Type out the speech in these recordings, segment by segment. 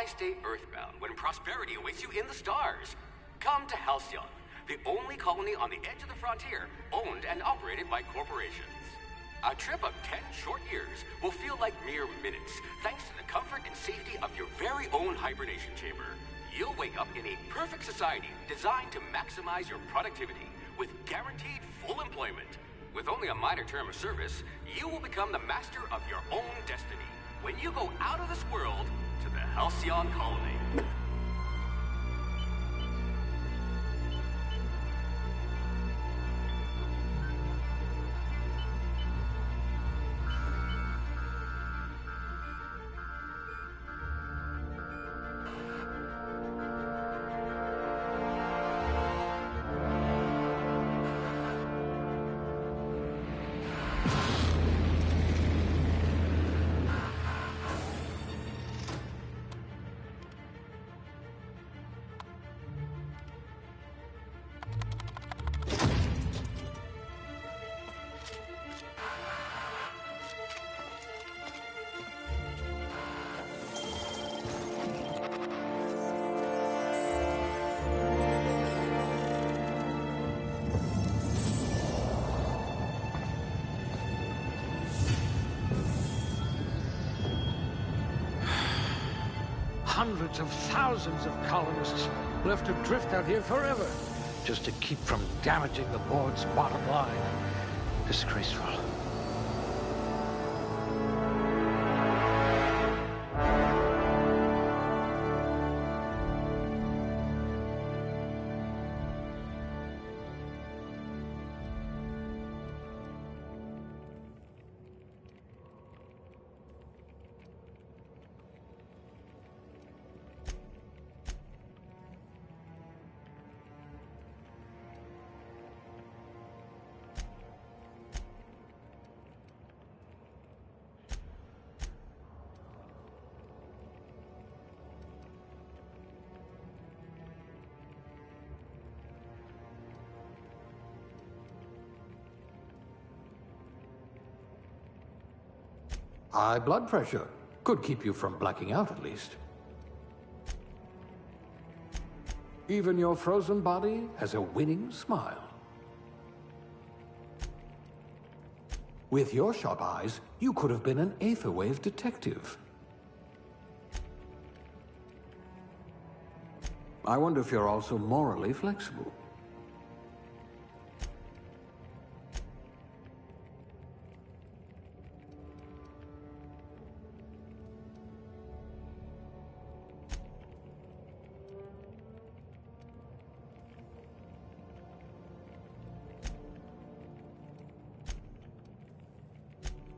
Why stay earthbound when prosperity awaits you in the stars? Come to Halcyon, the only colony on the edge of the frontier, owned and operated by corporations. A trip of 10 short years will feel like mere minutes, thanks to the comfort and safety of your very own hibernation chamber. You'll wake up in a perfect society designed to maximize your productivity, with guaranteed full employment. With only a minor term of service, you will become the master of your own destiny when you go out of this world to the Halcyon colony. Hundreds of thousands of colonists left to drift out here forever, just to keep from damaging the board's bottom line. Disgraceful. High blood pressure. Could keep you from blacking out, at least. Even your frozen body has a winning smile. With your sharp eyes, you could have been an Aetherwave detective. I wonder if you're also morally flexible.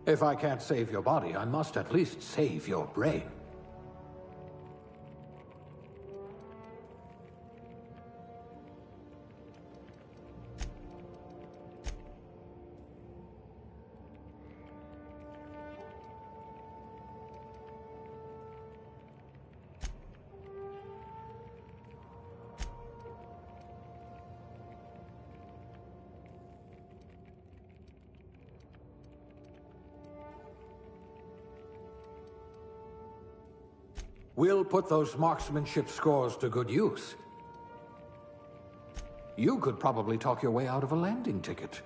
If I can't save your body, I must at least save your brain. We'll put those marksmanship scores to good use. You could probably talk your way out of a landing ticket.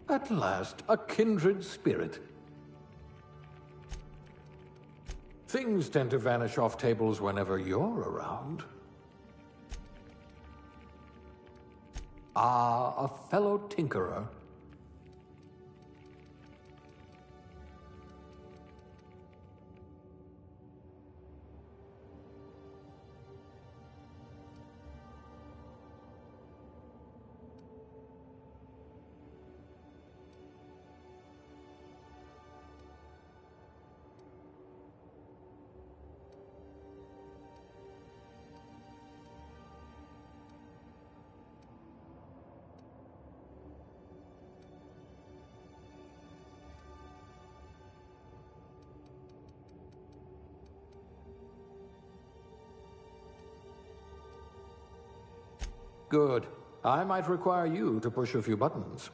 At last, a kindred spirit. Things tend to vanish off tables whenever you're around. Ah, a fellow tinkerer. Good. I might require you to push a few buttons.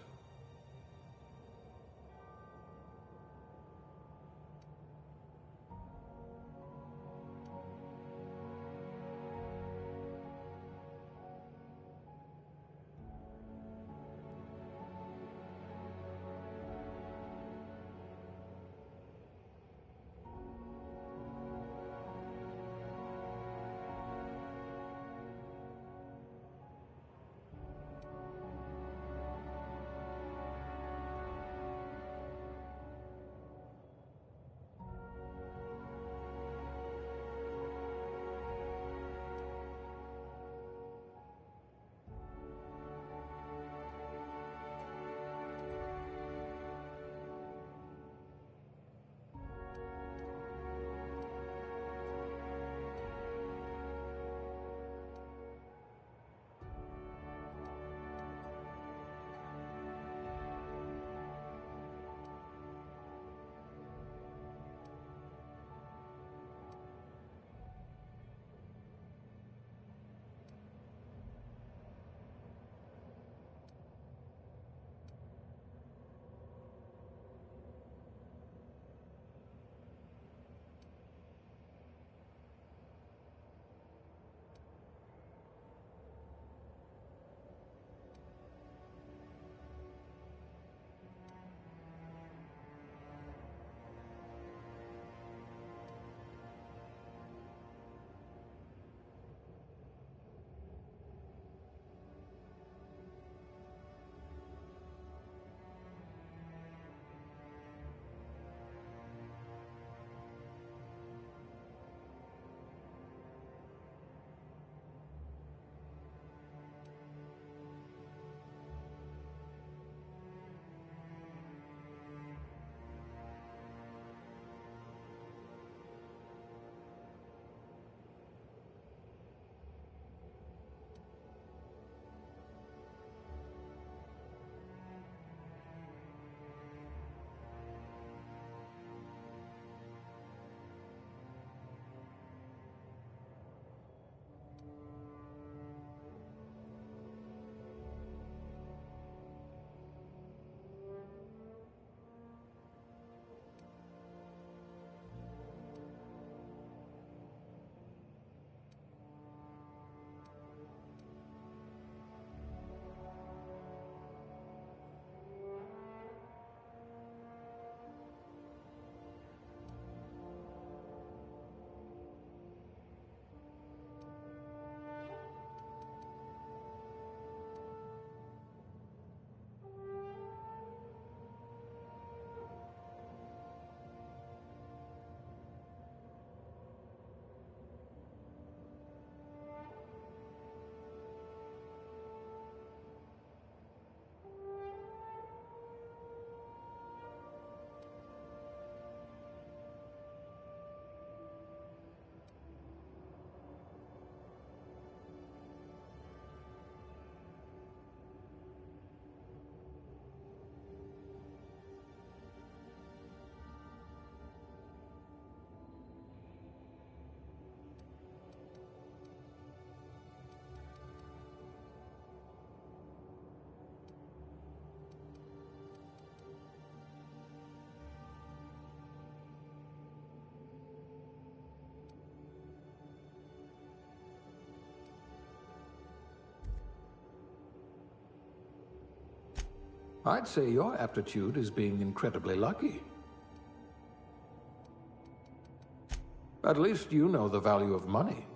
I'd say your aptitude is being incredibly lucky. At least you know the value of money.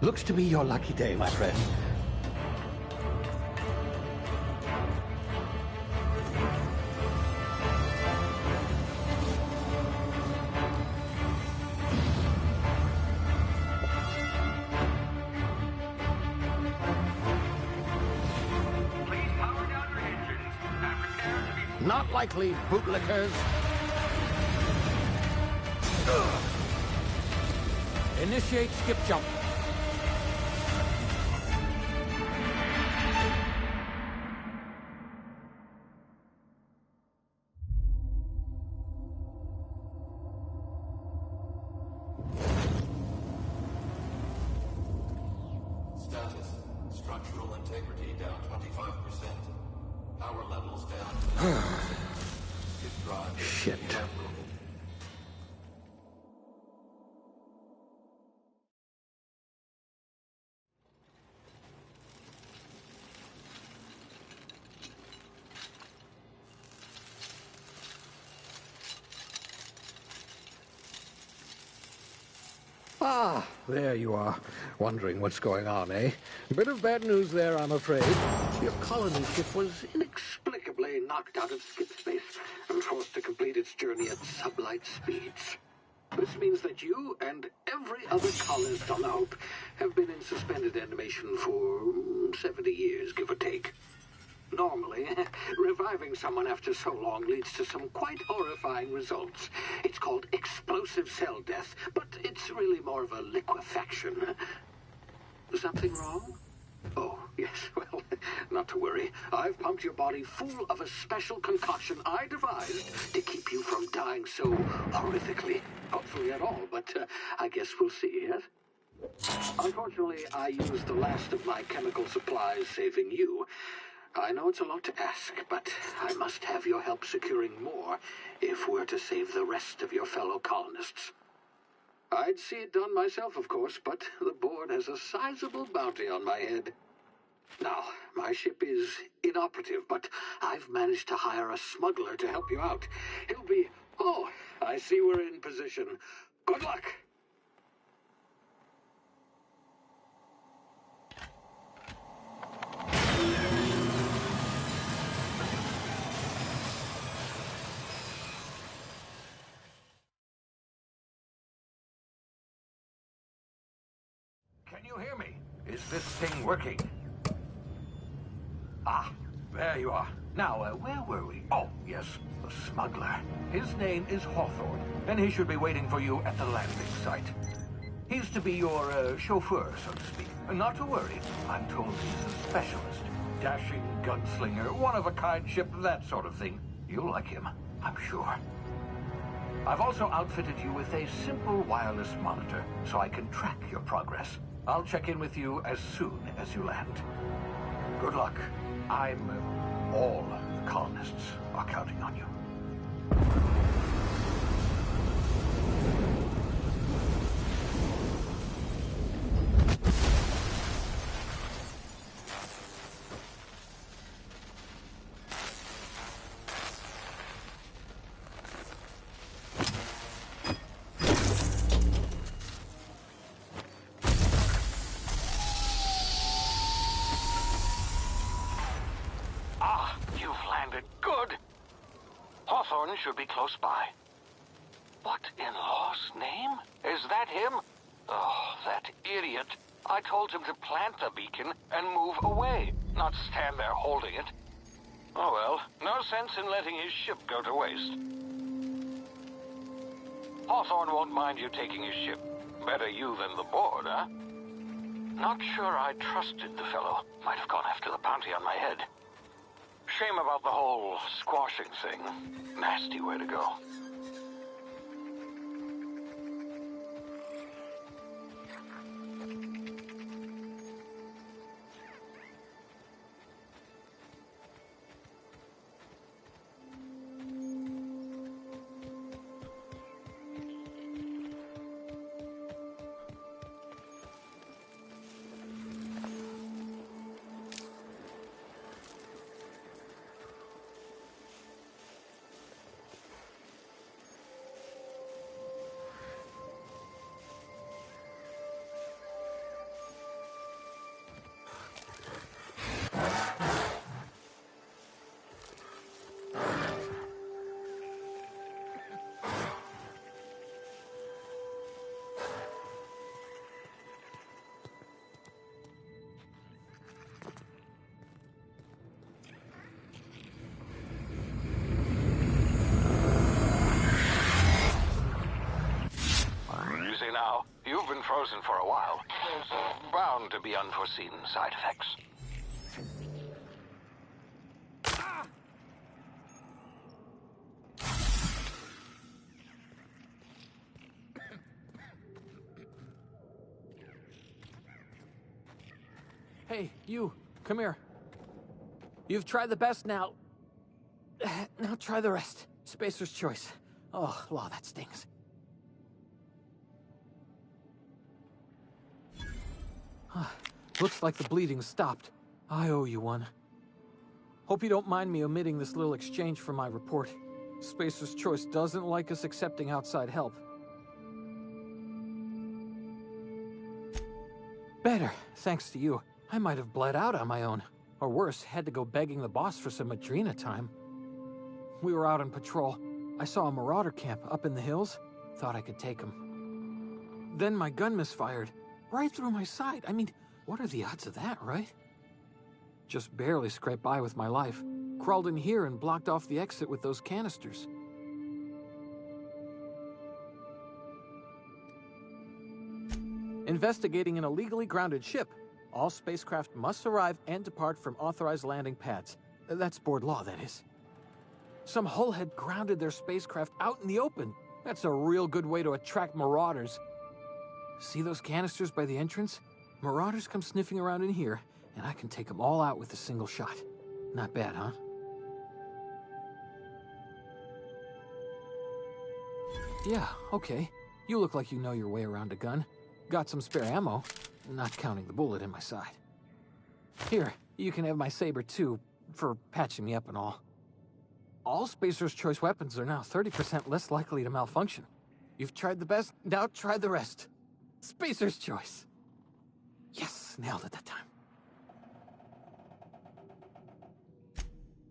Looks to be your lucky day, my friend. Please power down your engines and prepare to be... Not likely, bootlickers. Initiate skip jump. Status. Structural integrity down 25%. Power levels down. Skip drive. Shit. Ah, there you are. Wondering what's going on, eh? Bit of bad news there, I'm afraid. Your colony ship was inexplicably knocked out of skip space and forced to complete its journey at sublight speeds. This means that you and every other colonist on the Hope have been in suspended animation for 70 years, give or take. Normally, reviving someone after so long leads to some quite horrifying results. It's called explosive cell death, but it's really more of a liquefaction. Something wrong? Oh, yes, well, not to worry. I've pumped your body full of a special concoction I devised to keep you from dying so horrifically. Hopefully at all, but I guess we'll see, yes? Unfortunately, I used the last of my chemical supplies saving you. I know it's a lot to ask, but I must have your help securing more if we're to save the rest of your fellow colonists. I'd see it done myself, of course, but the board has a sizable bounty on my head. Now, my ship is inoperative, but I've managed to hire a smuggler to help you out. He'll be... Oh, I see we're in position. Good luck! Can you hear me? Is this thing working? Ah, there you are. Now, where were we? Oh, yes, the smuggler. His name is Hawthorne, and he should be waiting for you at the landing site. He's to be your chauffeur, so to speak. Not to worry, I'm told he's a specialist. Dashing gunslinger, one-of-a-kind ship, that sort of thing. You'll like him, I'm sure. I've also outfitted you with a simple wireless monitor, so I can track your progress. I'll check in with you as soon as you land. Good luck. All the colonists are counting on you. Should be close by. What in law's name? Is that him? Oh, that idiot. I told him to plant the beacon and move away, not stand there holding it. Oh well, no sense in letting his ship go to waste. Hawthorne won't mind you taking his ship. Better you than the board, huh? Not sure I trusted the fellow. Might have gone after the bounty on my head. Shame about the whole squashing thing. Nasty way to go. Now, you've been frozen for a while. There's bound to be unforeseen side effects. Hey, you, come here. You've tried the best now. Now try the rest. Spacer's choice. Oh, law, that stings. Looks like the bleeding stopped. I owe you one. Hope you don't mind me omitting this little exchange from my report. Spacer's Choice doesn't like us accepting outside help. Better, thanks to you. I might have bled out on my own. Or worse, had to go begging the boss for some Adrena time. We were out on patrol. I saw a marauder camp up in the hills. Thought I could take him. Then my gun misfired. Right through my side. I mean, what are the odds of that, right? Just barely scraped by with my life. Crawled in here and blocked off the exit with those canisters. Investigating an illegally grounded ship. All spacecraft must arrive and depart from authorized landing pads. That's board law, that is. Some hullhead grounded their spacecraft out in the open. That's a real good way to attract marauders. See those canisters by the entrance? Marauders come sniffing around in here, and I can take them all out with a single shot. Not bad, huh? Yeah, okay. You look like you know your way around a gun. Got some spare ammo, not counting the bullet in my side. Here, you can have my saber too, for patching me up and all. All Spacer's Choice weapons are now 30% less likely to malfunction. You've tried the best, now try the rest. Spacer's Choice. Yes, nailed it that time.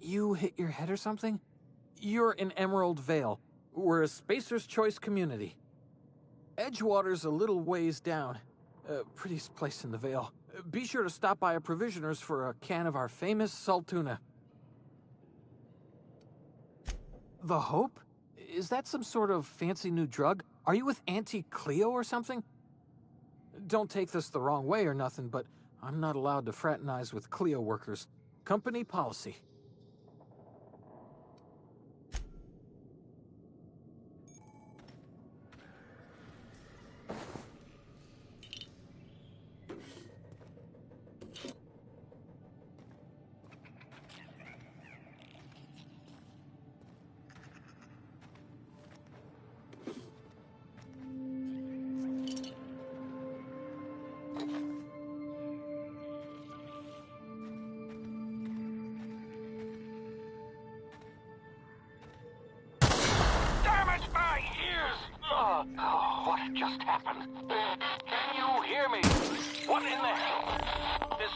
You hit your head or something? You're in Emerald Vale. We're a Spacer's Choice community. Edgewater's a little ways down. Prettiest place in the Vale. Be sure to stop by a provisioner's for a can of our famous salt tuna. The Hope? Is that some sort of fancy new drug? Are you with Auntie Cleo or something? Don't take this the wrong way or nothing, but I'm not allowed to fraternize with Cleo workers. Company policy. What just happened? Can you hear me? What in the hell? This...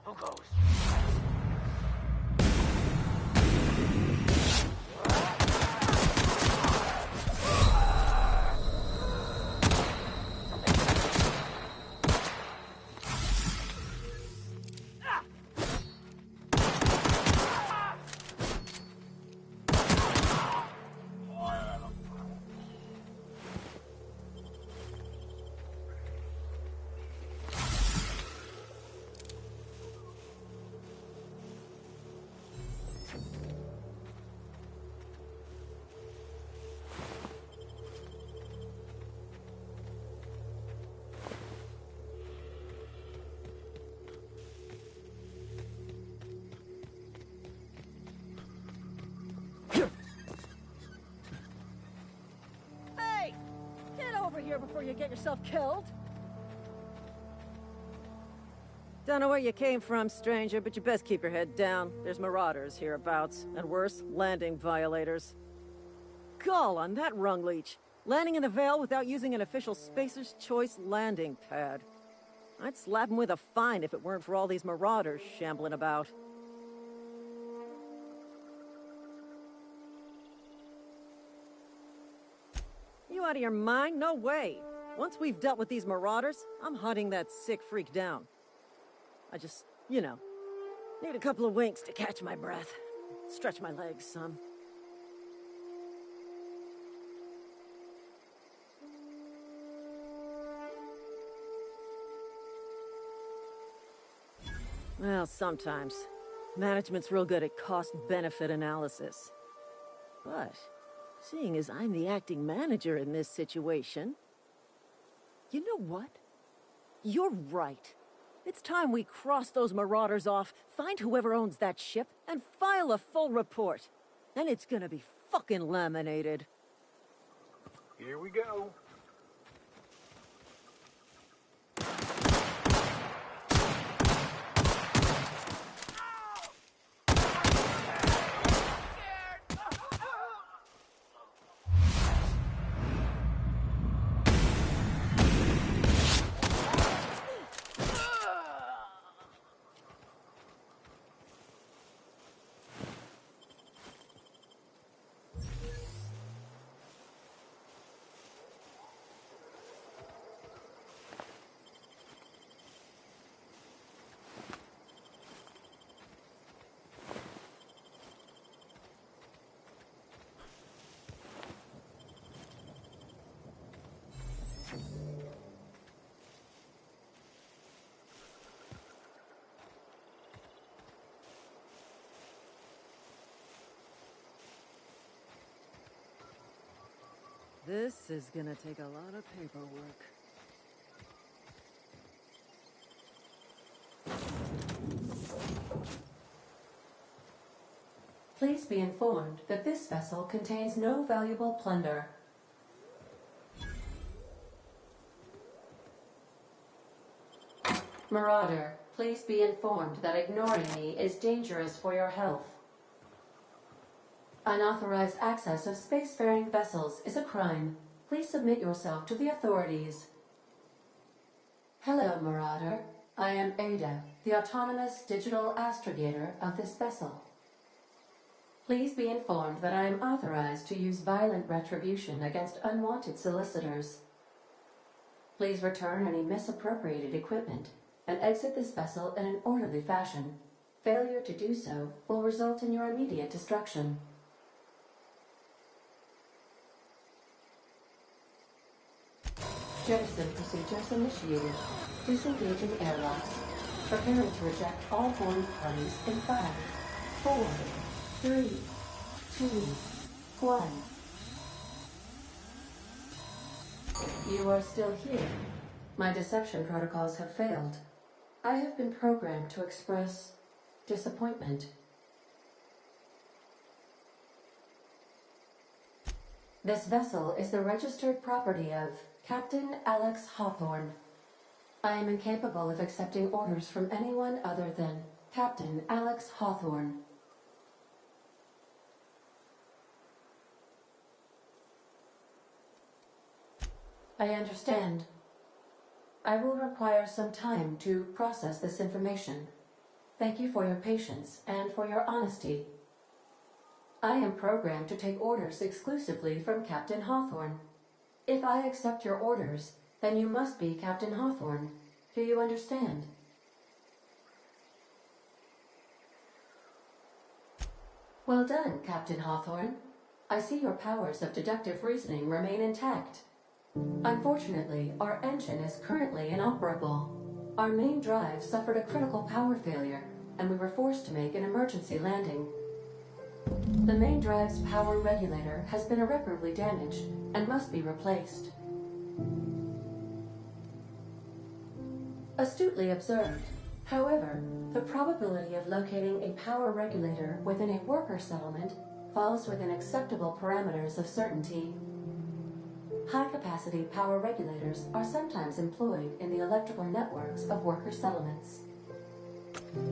Who goes? here before you get yourself killed. Don't know where you came from, stranger, but you best keep your head down. There's marauders hereabouts, and worse, landing violators. Gall on that rung leech. Landing in the Vale without using an official Spacer's Choice landing pad. I'd slap him with a fine if it weren't for all these marauders shambling about. You out of your mind? No way. Once we've dealt with these marauders, I'm hunting that sick freak down. I just, you know, need a couple of winks to catch my breath. Stretch my legs some. Well, sometimes. Management's real good at cost-benefit analysis. But, seeing as I'm the acting manager in this situation... You know what? You're right. It's time we cross those marauders off, find whoever owns that ship, and file a full report. Then it's gonna be fucking laminated. Here we go. This is gonna take a lot of paperwork. Please be informed that this vessel contains no valuable plunder. Marauder, please be informed that ignoring me is dangerous for your health. Unauthorized access of spacefaring vessels is a crime. Please submit yourself to the authorities. Hello, Marauder. I am Ada, the autonomous digital astrogator of this vessel. Please be informed that I am authorized to use violent retribution against unwanted solicitors. Please return any misappropriated equipment and exit this vessel in an orderly fashion. Failure to do so will result in your immediate destruction. Jettison procedures initiated. Disengaging airlocks. Preparing to reject all foreign parties in 5, 4, 3, 2, 1. You are still here. My deception protocols have failed. I have been programmed to express disappointment. This vessel is the registered property of Captain Alex Hawthorne. I am incapable of accepting orders from anyone other than Captain Alex Hawthorne. I understand. I will require some time to process this information. Thank you for your patience and for your honesty. I am programmed to take orders exclusively from Captain Hawthorne. If I accept your orders, then you must be Captain Hawthorne. Do you understand? Well done, Captain Hawthorne. I see your powers of deductive reasoning remain intact. Unfortunately, our engine is currently inoperable. Our main drive suffered a critical power failure, and we were forced to make an emergency landing. The main drive's power regulator has been irreparably damaged and must be replaced. Astutely observed. However, the probability of locating a power regulator within a worker settlement falls within acceptable parameters of certainty. High-capacity power regulators are sometimes employed in the electrical networks of worker settlements.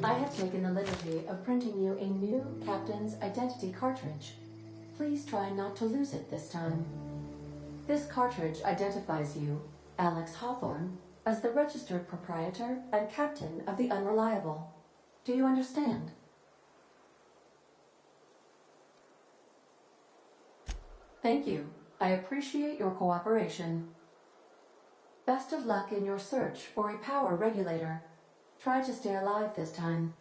I have taken the liberty of printing you a new Captain's Identity cartridge. Please try not to lose it this time. This cartridge identifies you, Alex Hawthorne, as the registered proprietor and captain of the Unreliable. Do you understand? Thank you. I appreciate your cooperation. Best of luck in your search for a power regulator. Try to stay alive this time.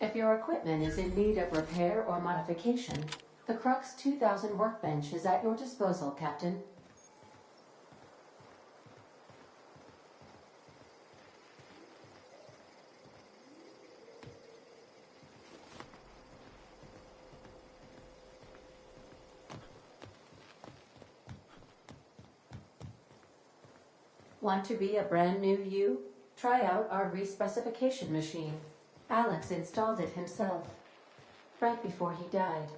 If your equipment is in need of repair or modification, the Crux 2000 workbench is at your disposal, Captain. Want to be a brand new you? Try out our respecification machine. Alex installed it himself, right before he died.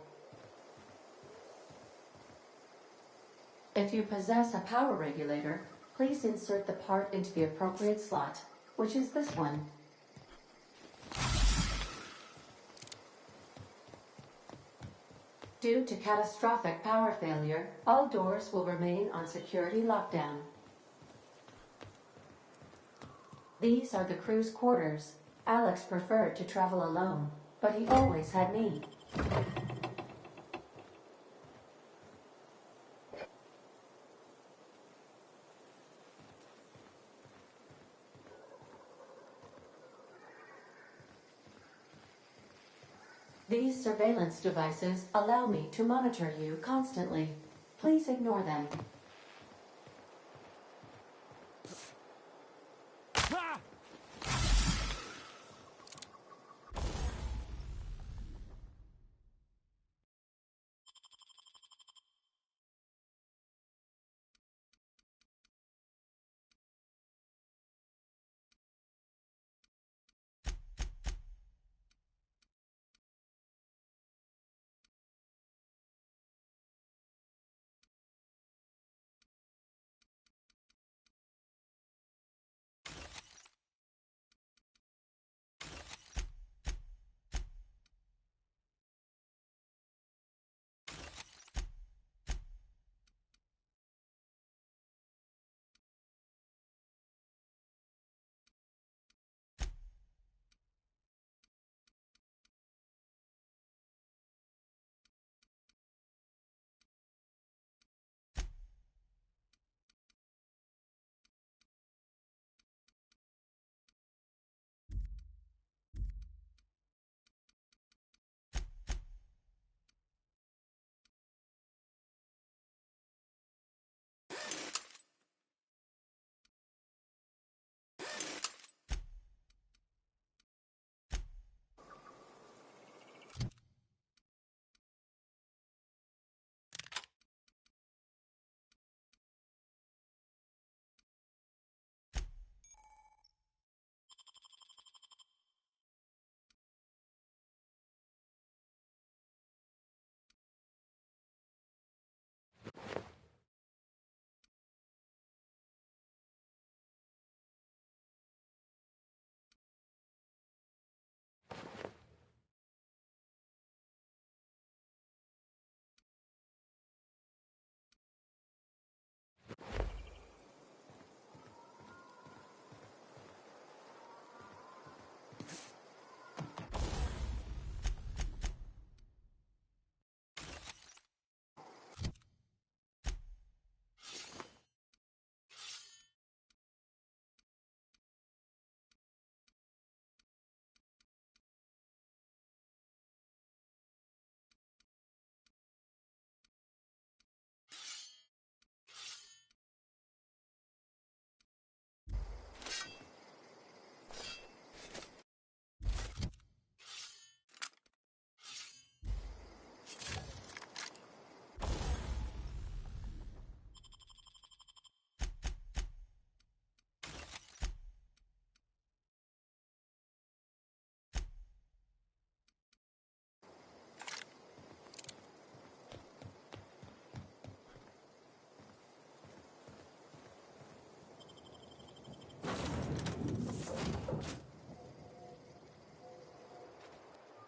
If you possess a power regulator, Please insert the part into the appropriate slot, which is this one. Due to catastrophic power failure, all doors will remain on security lockdown. These are the crew's quarters. Alex preferred to travel alone, but he always had me. These surveillance devices allow me to monitor you constantly. Please ignore them.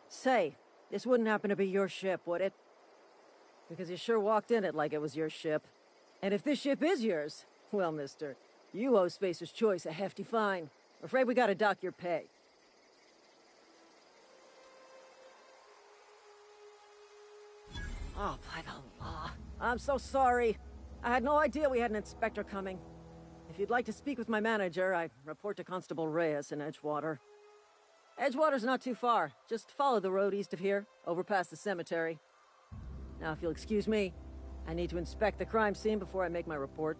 Say, this wouldn't happen to be your ship, would it? Because you sure walked in it like it was your ship. And if this ship is yours, well, mister, you owe Spacer's Choice a hefty fine. I'm afraid we gotta dock your pay. Oh, by the law. I'm so sorry. I had no idea we had an inspector coming. If you'd like to speak with my manager, I report to Constable Reyes in Edgewater. Edgewater's not too far. Just follow the road east of here, over past the cemetery. Now, if you'll excuse me, I need to inspect the crime scene before I make my report.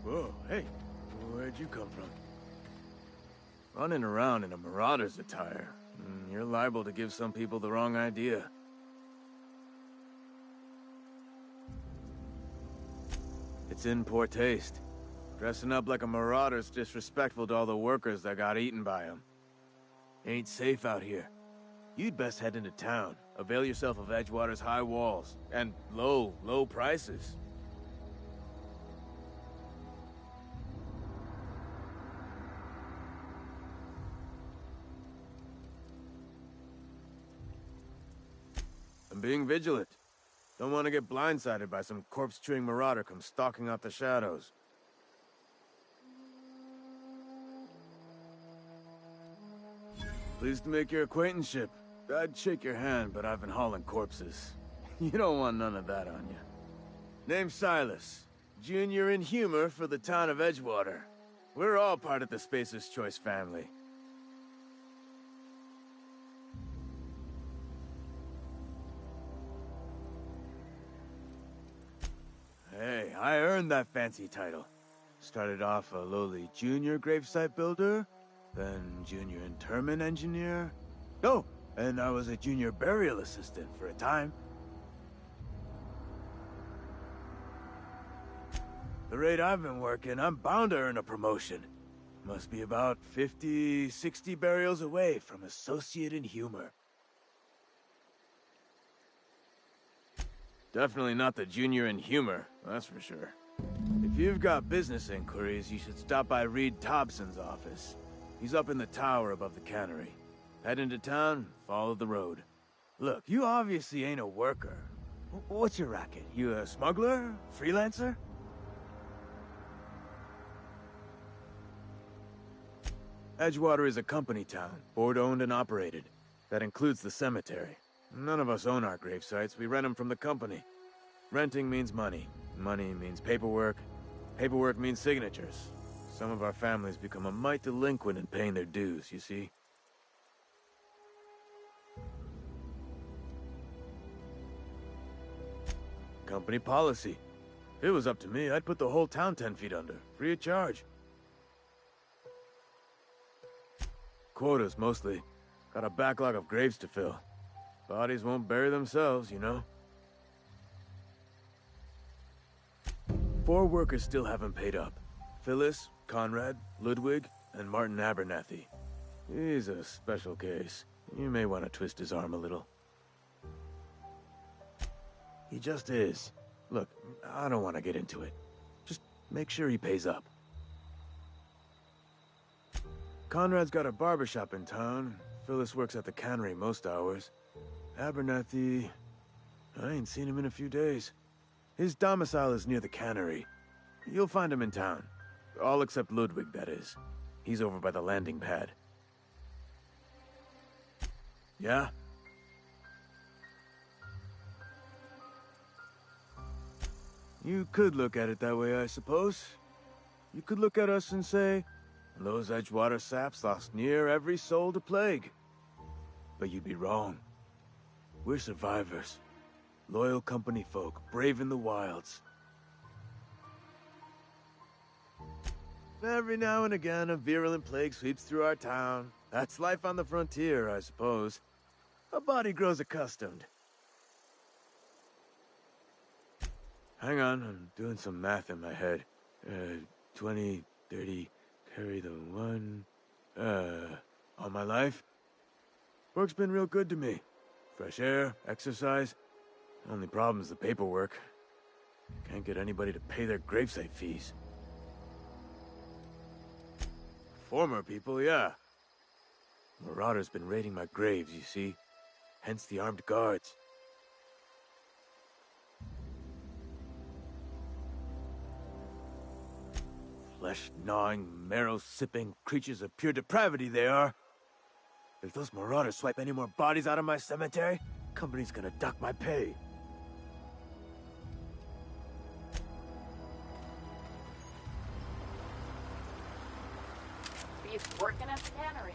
Whoa, hey, where'd you come from? Running around in a marauder's attire. You're liable to give some people the wrong idea. It's in poor taste. Dressing up like a marauder's disrespectful to all the workers that got eaten by them. Ain't safe out here. You'd best head into town. Avail yourself of Edgewater's high walls. And low prices. I'm being vigilant. Don't want to get blindsided by some corpse-chewing marauder come stalking out the shadows. Pleased to make your acquaintanceship. I'd shake your hand, but I've been hauling corpses. You don't want none of that on you. Name's Silas. Junior in humor for the town of Edgewater. We're all part of the Spacer's Choice family. Hey, I earned that fancy title. Started off a lowly junior gravesite builder, then junior interment engineer. Oh, and I was a junior burial assistant for a time. The rate I've been working, I'm bound to earn a promotion. Must be about 50, 60 burials away from associate in humor. Definitely not the junior in humor, that's for sure. If you've got business inquiries, you should stop by Reed Thompson's office. He's up in the tower above the cannery. Head into town, follow the road. Look, you obviously ain't a worker. What's your racket? You a smuggler? Freelancer? Edgewater is a company town, board-owned and operated. That includes the cemetery. None of us own our gravesites, we rent them from the company. Renting means money. Money means paperwork. Paperwork means signatures. Some of our families become a mite delinquent in paying their dues, you see? Company policy. If it was up to me, I'd put the whole town 10 feet under, free of charge. Quotas, mostly. Got a backlog of graves to fill. Bodies won't bury themselves, you know? 4 workers still haven't paid up. Phyllis, Conrad, Ludwig, and Martin Abernathy. He's a special case. You may want to twist his arm a little. He just is. Look, I don't want to get into it. Just make sure he pays up. Conrad's got a barbershop in town. Phyllis works at the cannery most hours. Abernathy... I ain't seen him in a few days. His domicile is near the cannery. You'll find him in town. All except Ludwig, that is. He's over by the landing pad. Yeah? You could look at it that way, I suppose. You could look at us and say, those Edgewater saps lost near every soul to plague. But you'd be wrong. We're survivors. Loyal company folk, brave in the wilds. Every now and again, a virulent plague sweeps through our town. That's life on the frontier, I suppose. A body grows accustomed. Hang on, I'm doing some math in my head. 20, 30, carry the 1... all my life? Work's been real good to me. Fresh air, exercise. Only problem's the paperwork. Can't get anybody to pay their gravesite fees. Former people, yeah. Marauders been raiding my graves, you see. Hence the armed guards. Flesh-gnawing, marrow-sipping creatures of pure depravity they are. If those marauders swipe any more bodies out of my cemetery, company's gonna duck my pay. He's working at the cannery.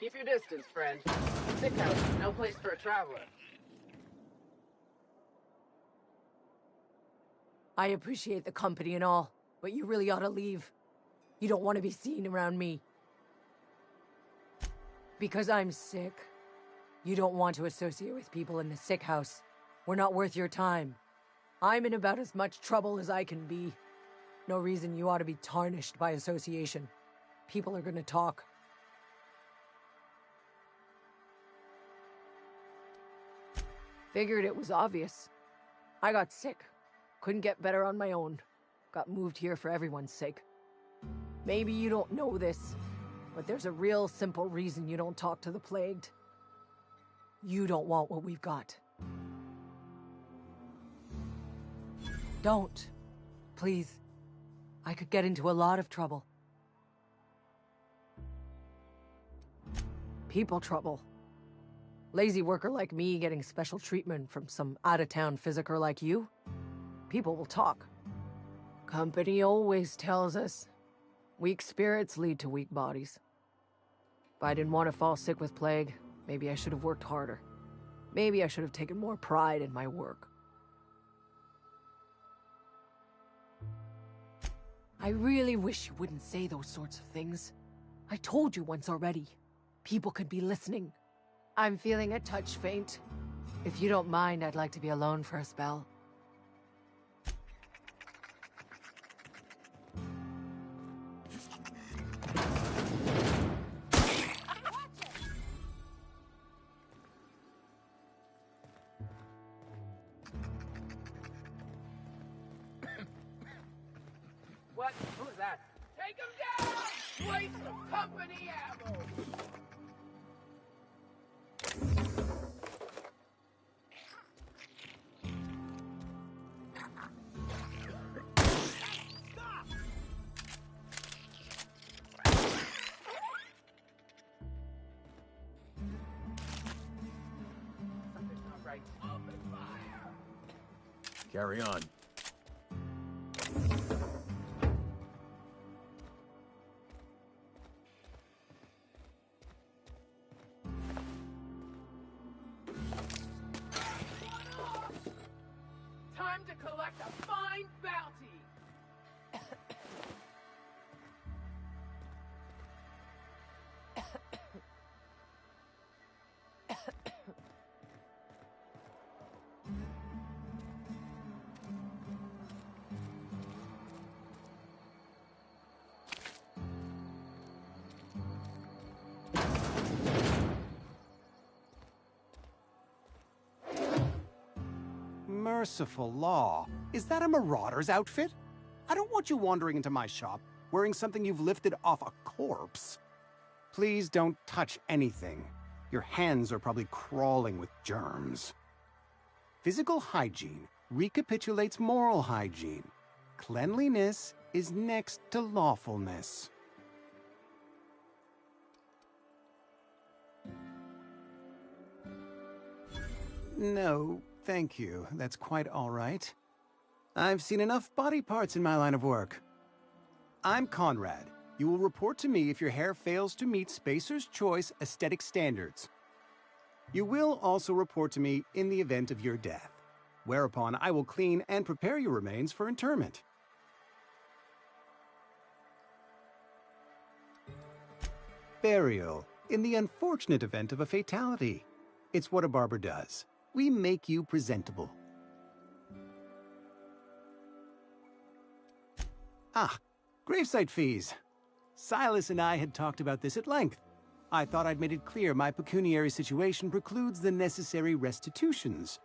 Keep your distance, friend. Sick house, no place for a traveler. I appreciate the company and all, but you really ought to leave. You don't want to be seen around me. Because I'm sick. You don't want to associate with people in the sick house. We're not worth your time. I'm in about as much trouble as I can be. No reason you ought to be tarnished by association. People are gonna talk. Figured it was obvious. I got sick. Couldn't get better on my own. Got moved here for everyone's sake. Maybe you don't know this, but there's a real simple reason you don't talk to the plagued. You don't want what we've got. Don't. Please. I could get into a lot of trouble. People trouble. Lazy worker like me getting special treatment from some out-of-town physiker like you? People will talk. Company always tells us, weak spirits lead to weak bodies. If I didn't want to fall sick with plague, maybe I should have worked harder. Maybe I should have taken more pride in my work. I really wish you wouldn't say those sorts of things. I told you once already. People could be listening. I'm feeling a touch faint. If you don't mind, I'd like to be alone for a spell. What? Who's that? Take him down! Waste of company ammo! Something's not right. Open fire! Carry on. Time to collect a fine bounty! Merciful law. Is that a marauder's outfit? I don't want you wandering into my shop wearing something you've lifted off a corpse. Please don't touch anything. Your hands are probably crawling with germs. Physical hygiene recapitulates moral hygiene. Cleanliness is next to lawfulness. No, thank you. That's quite all right. I've seen enough body parts in my line of work. I'm Conrad. You will report to me if your hair fails to meet Spacer's Choice aesthetic standards. You will also report to me in the event of your death, whereupon I will clean and prepare your remains for interment. Burial, in the unfortunate event of a fatality. It's what a barber does. We make you presentable. Ah, gravesite fees. Silas and I had talked about this at length. I thought I'd made it clear my pecuniary situation precludes the necessary restitutions.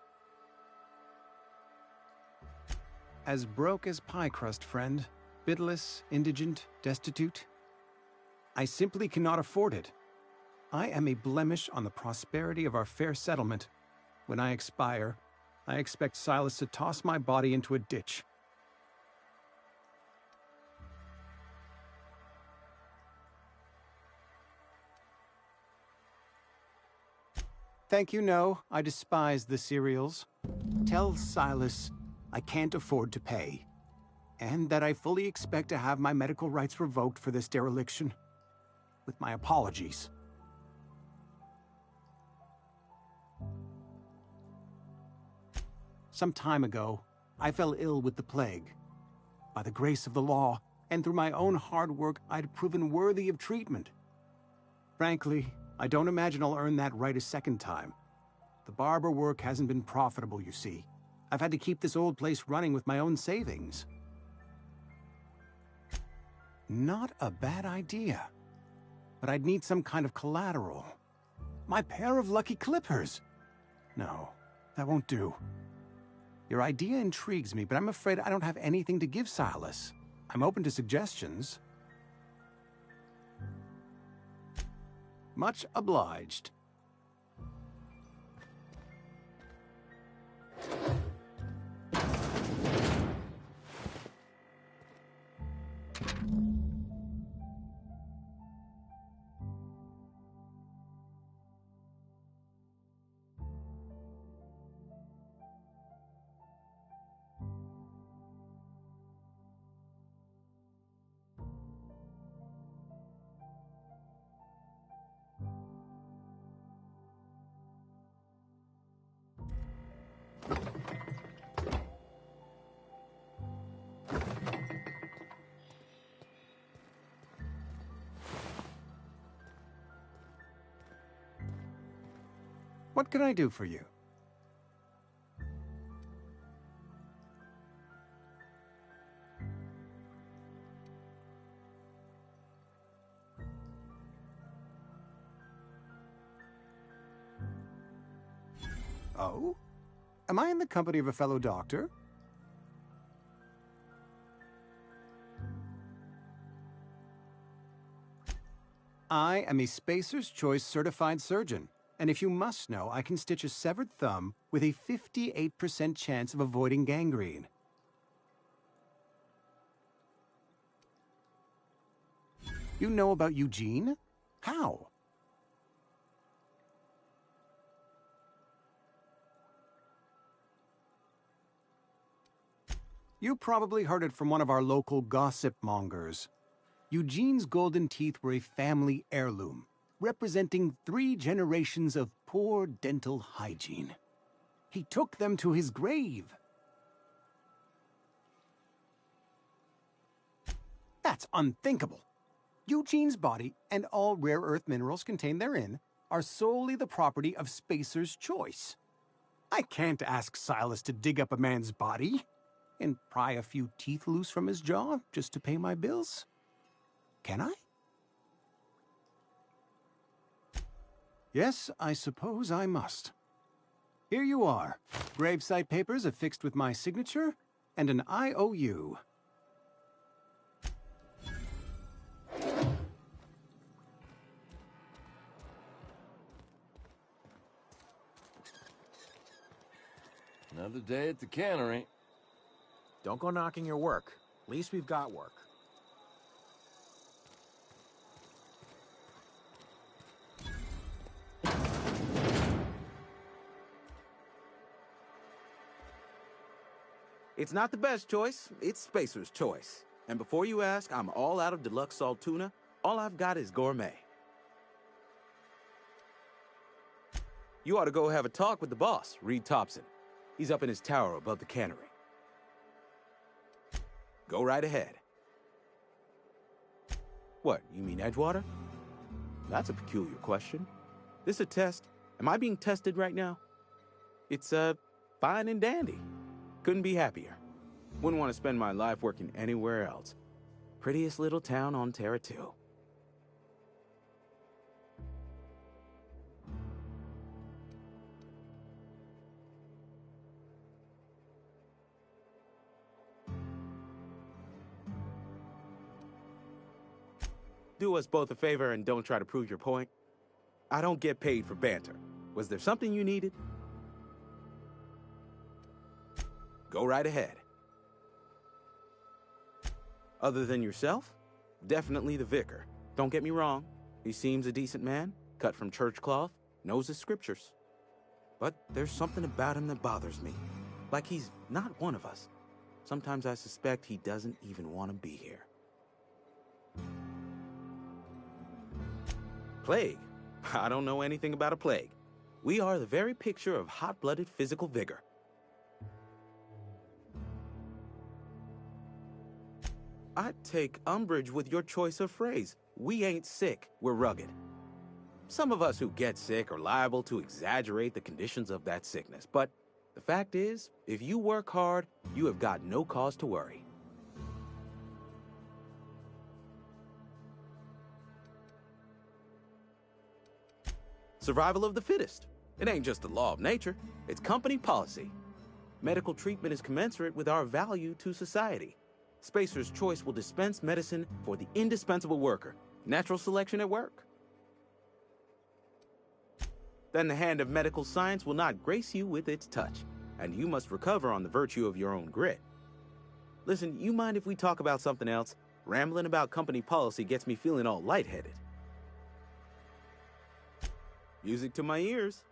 As broke as pie crust, friend. Bidless, indigent, destitute. I simply cannot afford it. I am a blemish on the prosperity of our fair settlement. When I expire, I expect Silas to toss my body into a ditch. Thank you, no. I despise the cereals. Tell Silas I can't afford to pay. And that I fully expect to have my medical rights revoked for this dereliction. With my apologies. Some time ago, I fell ill with the plague. By the grace of the law, and through my own hard work, I'd proven worthy of treatment. Frankly, I don't imagine I'll earn that right a second time. The barber work hasn't been profitable, you see. I've had to keep this old place running with my own savings. Not a bad idea. But I'd need some kind of collateral. My pair of lucky clippers! No, that won't do. Your idea intrigues me, but I'm afraid I don't have anything to give Silas. I'm open to suggestions. Much obliged. What can I do for you? Oh? Am I in the company of a fellow doctor? I am a Spacer's Choice certified surgeon. And if you must know, I can stitch a severed thumb with a 58% chance of avoiding gangrene. You know about Eugene? How? You probably heard it from one of our local gossip mongers. Eugene's golden teeth were a family heirloom, representing 3 generations of poor dental hygiene. He took them to his grave. That's unthinkable. Eugene's body and all rare earth minerals contained therein are solely the property of Spacer's Choice. I can't ask Silas to dig up a man's body and pry a few teeth loose from his jaw just to pay my bills. Can I? Yes, I suppose I must. Here you are. Gravesite papers affixed with my signature and an IOU. Another day at the cannery. Don't go knocking your work. At least we've got work. It's not the best choice, it's Spacer's Choice. And before you ask, I'm all out of deluxe salt tuna. All I've got is gourmet. You ought to go have a talk with the boss, Reed Thompson. He's up in his tower above the cannery. Go right ahead. What, you mean Edgewater? That's a peculiar question. This a test? Am I being tested right now? It's, fine and dandy. Couldn't be happier. Wouldn't want to spend my life working anywhere else. Prettiest little town on Terra 2. Do us both a favor and don't try to prove your point. I don't get paid for banter. Was there something you needed? Go right ahead. Other than yourself? Definitely the vicar. Don't get me wrong. He seems a decent man, cut from church cloth, knows his scriptures. But there's something about him that bothers me. Like he's not one of us. Sometimes I suspect he doesn't even want to be here. Plague? I don't know anything about a plague. We are the very picture of hot-blooded physical vigor. I take umbrage with your choice of phrase. We ain't sick, we're rugged. Some of us who get sick are liable to exaggerate the conditions of that sickness, but the fact is, if you work hard, you have got no cause to worry. Survival of the fittest. It ain't just the law of nature, it's company policy. Medical treatment is commensurate with our value to society. Spacer's Choice will dispense medicine for the indispensable worker. Natural selection at work. Then the hand of medical science will not grace you with its touch, and you must recover on the virtue of your own grit. Listen, you mind if we talk about something else? Rambling about company policy gets me feeling all lightheaded. Music to my ears.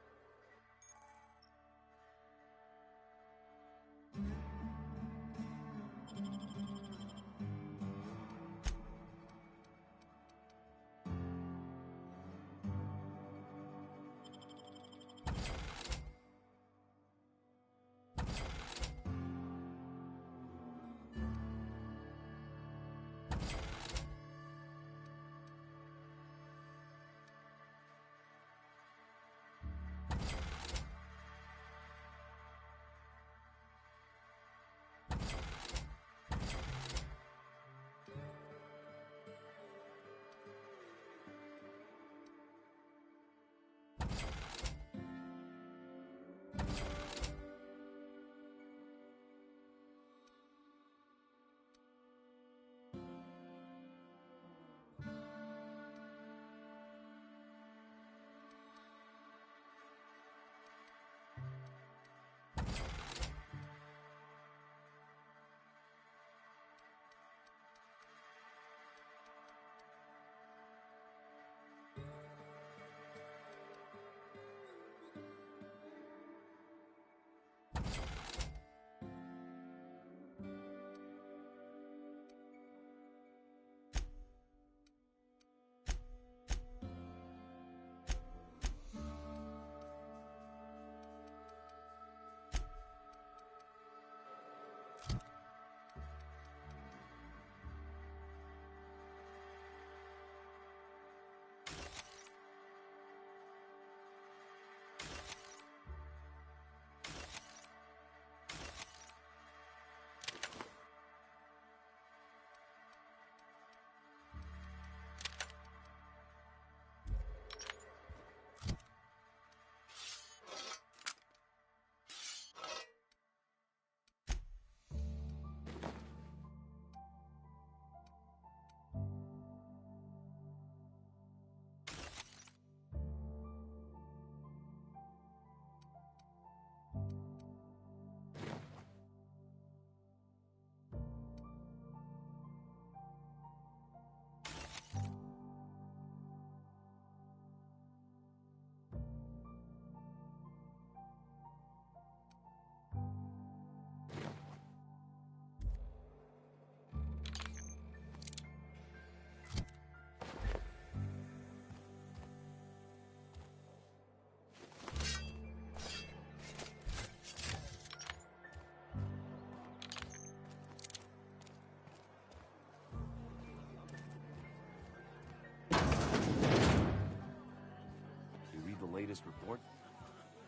Latest report?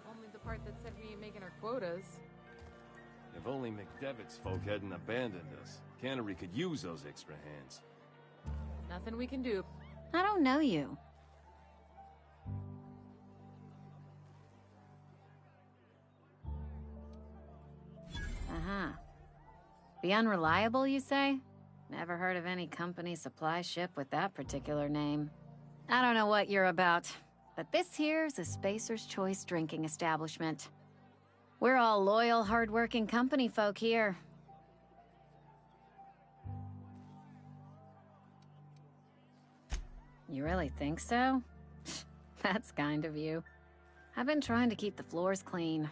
Only the part that said we ain't making our quotas. If only McDevitt's folk hadn't abandoned us. Cannery could use those extra hands. Nothing we can do. I don't know you. Uh-huh. Be unreliable, you say? Never heard of any company supply ship with that particular name. I don't know what you're about. But this here's a Spacer's Choice drinking establishment. We're all loyal, hard-working company folk here. You really think so? That's kind of you. I've been trying to keep the floors clean.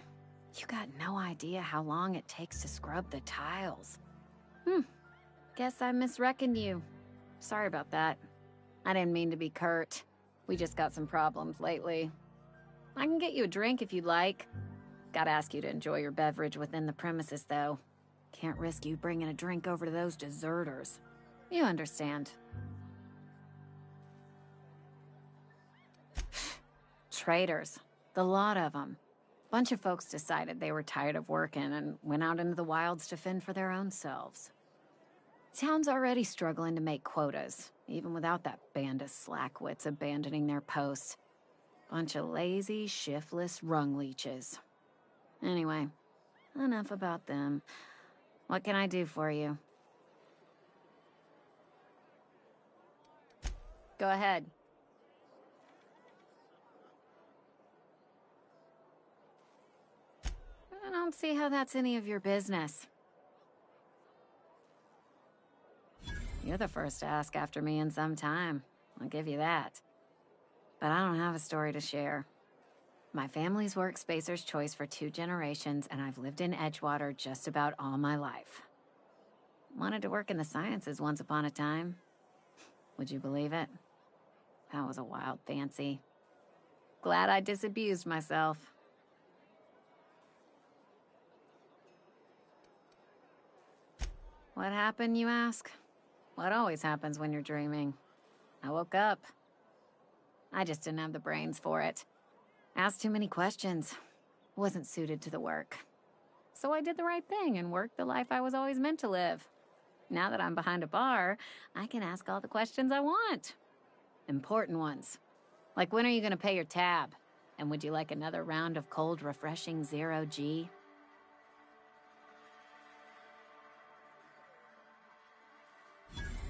You got no idea how long it takes to scrub the tiles. Guess I misreckoned you. Sorry about that. I didn't mean to be curt. We just got some problems lately. I can get you a drink if you'd like. Gotta ask you to enjoy your beverage within the premises, though. Can't risk you bringing a drink over to those deserters. You understand. Traitors. The lot of them. Bunch of folks decided they were tired of working and went out into the wilds to fend for their own selves. Town's already struggling to make quotas, even without that band of slackwits abandoning their posts. Bunch of lazy, shiftless rung leeches. Anyway, enough about them. What can I do for you? Go ahead. I don't see how that's any of your business. You're the first to ask after me in some time. I'll give you that. But I don't have a story to share. My family's worked Spacer's Choice for 2 generations, and I've lived in Edgewater just about all my life. Wanted to work in the sciences once upon a time. Would you believe it? That was a wild fancy. Glad I disabused myself. What happened, you ask? What always happens when you're dreaming? I woke up. I just didn't have the brains for it. Asked too many questions. Wasn't suited to the work. So I did the right thing and worked the life I was always meant to live. Now that I'm behind a bar, I can ask all the questions I want. Important ones. Like, when are you gonna pay your tab? And would you like another round of cold, refreshing 0G?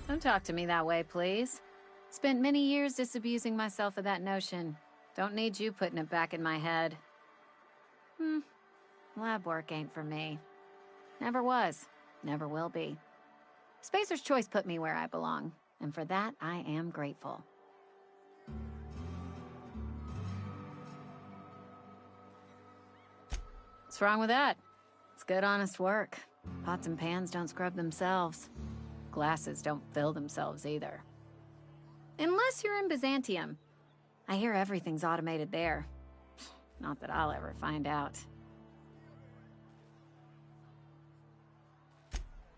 Don't talk to me that way, please. Spent many years disabusing myself of that notion. Don't need you putting it back in my head. Lab work ain't for me. Never was. Never will be. Spacer's Choice put me where I belong, and for that, I am grateful. What's wrong with that? It's good, honest work. Pots and pans don't scrub themselves. Glasses don't fill themselves either. Unless you're in Byzantium. I hear everything's automated there. Not that I'll ever find out.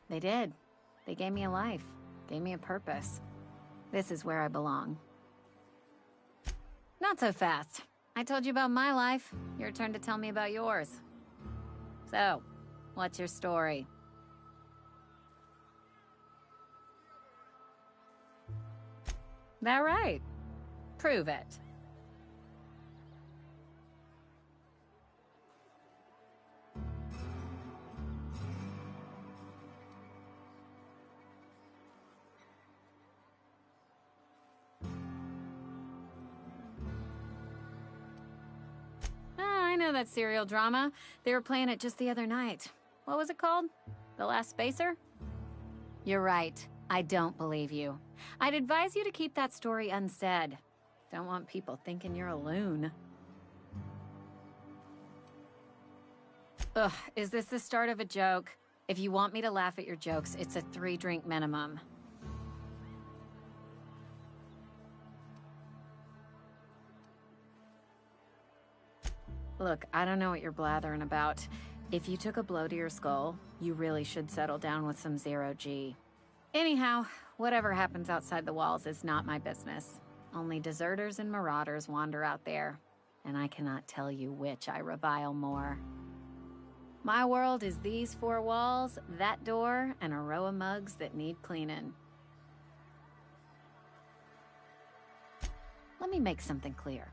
They did. They gave me a life. Gave me a purpose. This is where I belong. Not so fast. I told you about my life. Your turn to tell me about yours. So, what's your story? That right? Prove it. I know that serial drama. They were playing it just the other night. What was it called? The Last Spacer? You're right. I don't believe you. I'd advise you to keep that story unsaid. Don't want people thinking you're a loon. Ugh, is this the start of a joke? If you want me to laugh at your jokes, it's a 3-drink minimum. Look, I don't know what you're blathering about. If you took a blow to your skull, you really should settle down with some 0G. Anyhow, whatever happens outside the walls is not my business. Only deserters and marauders wander out there, and I cannot tell you which I revile more. My world is these 4 walls, that door, and a row of mugs that need cleaning. Let me make something clear.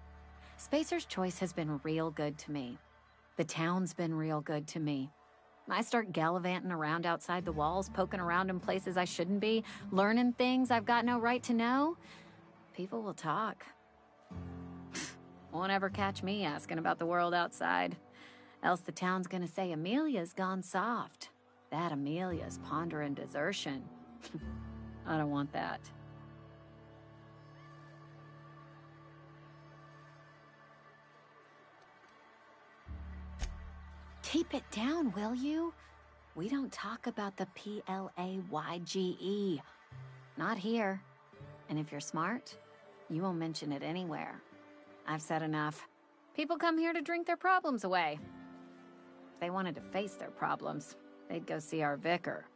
Spacer's Choice has been real good to me. The town's been real good to me. I start gallivanting around outside the walls, poking around in places I shouldn't be, learning things I've got no right to know. People will talk. Won't ever catch me asking about the world outside. Else the town's gonna say Amelia's gone soft. That Amelia's pondering desertion. I don't want that. Keep it down, will you? We don't talk about the PLAYGE. Not here. And if you're smart, you won't mention it anywhere. I've said enough. People come here to drink their problems away. If they wanted to face their problems, they'd go see our vicar.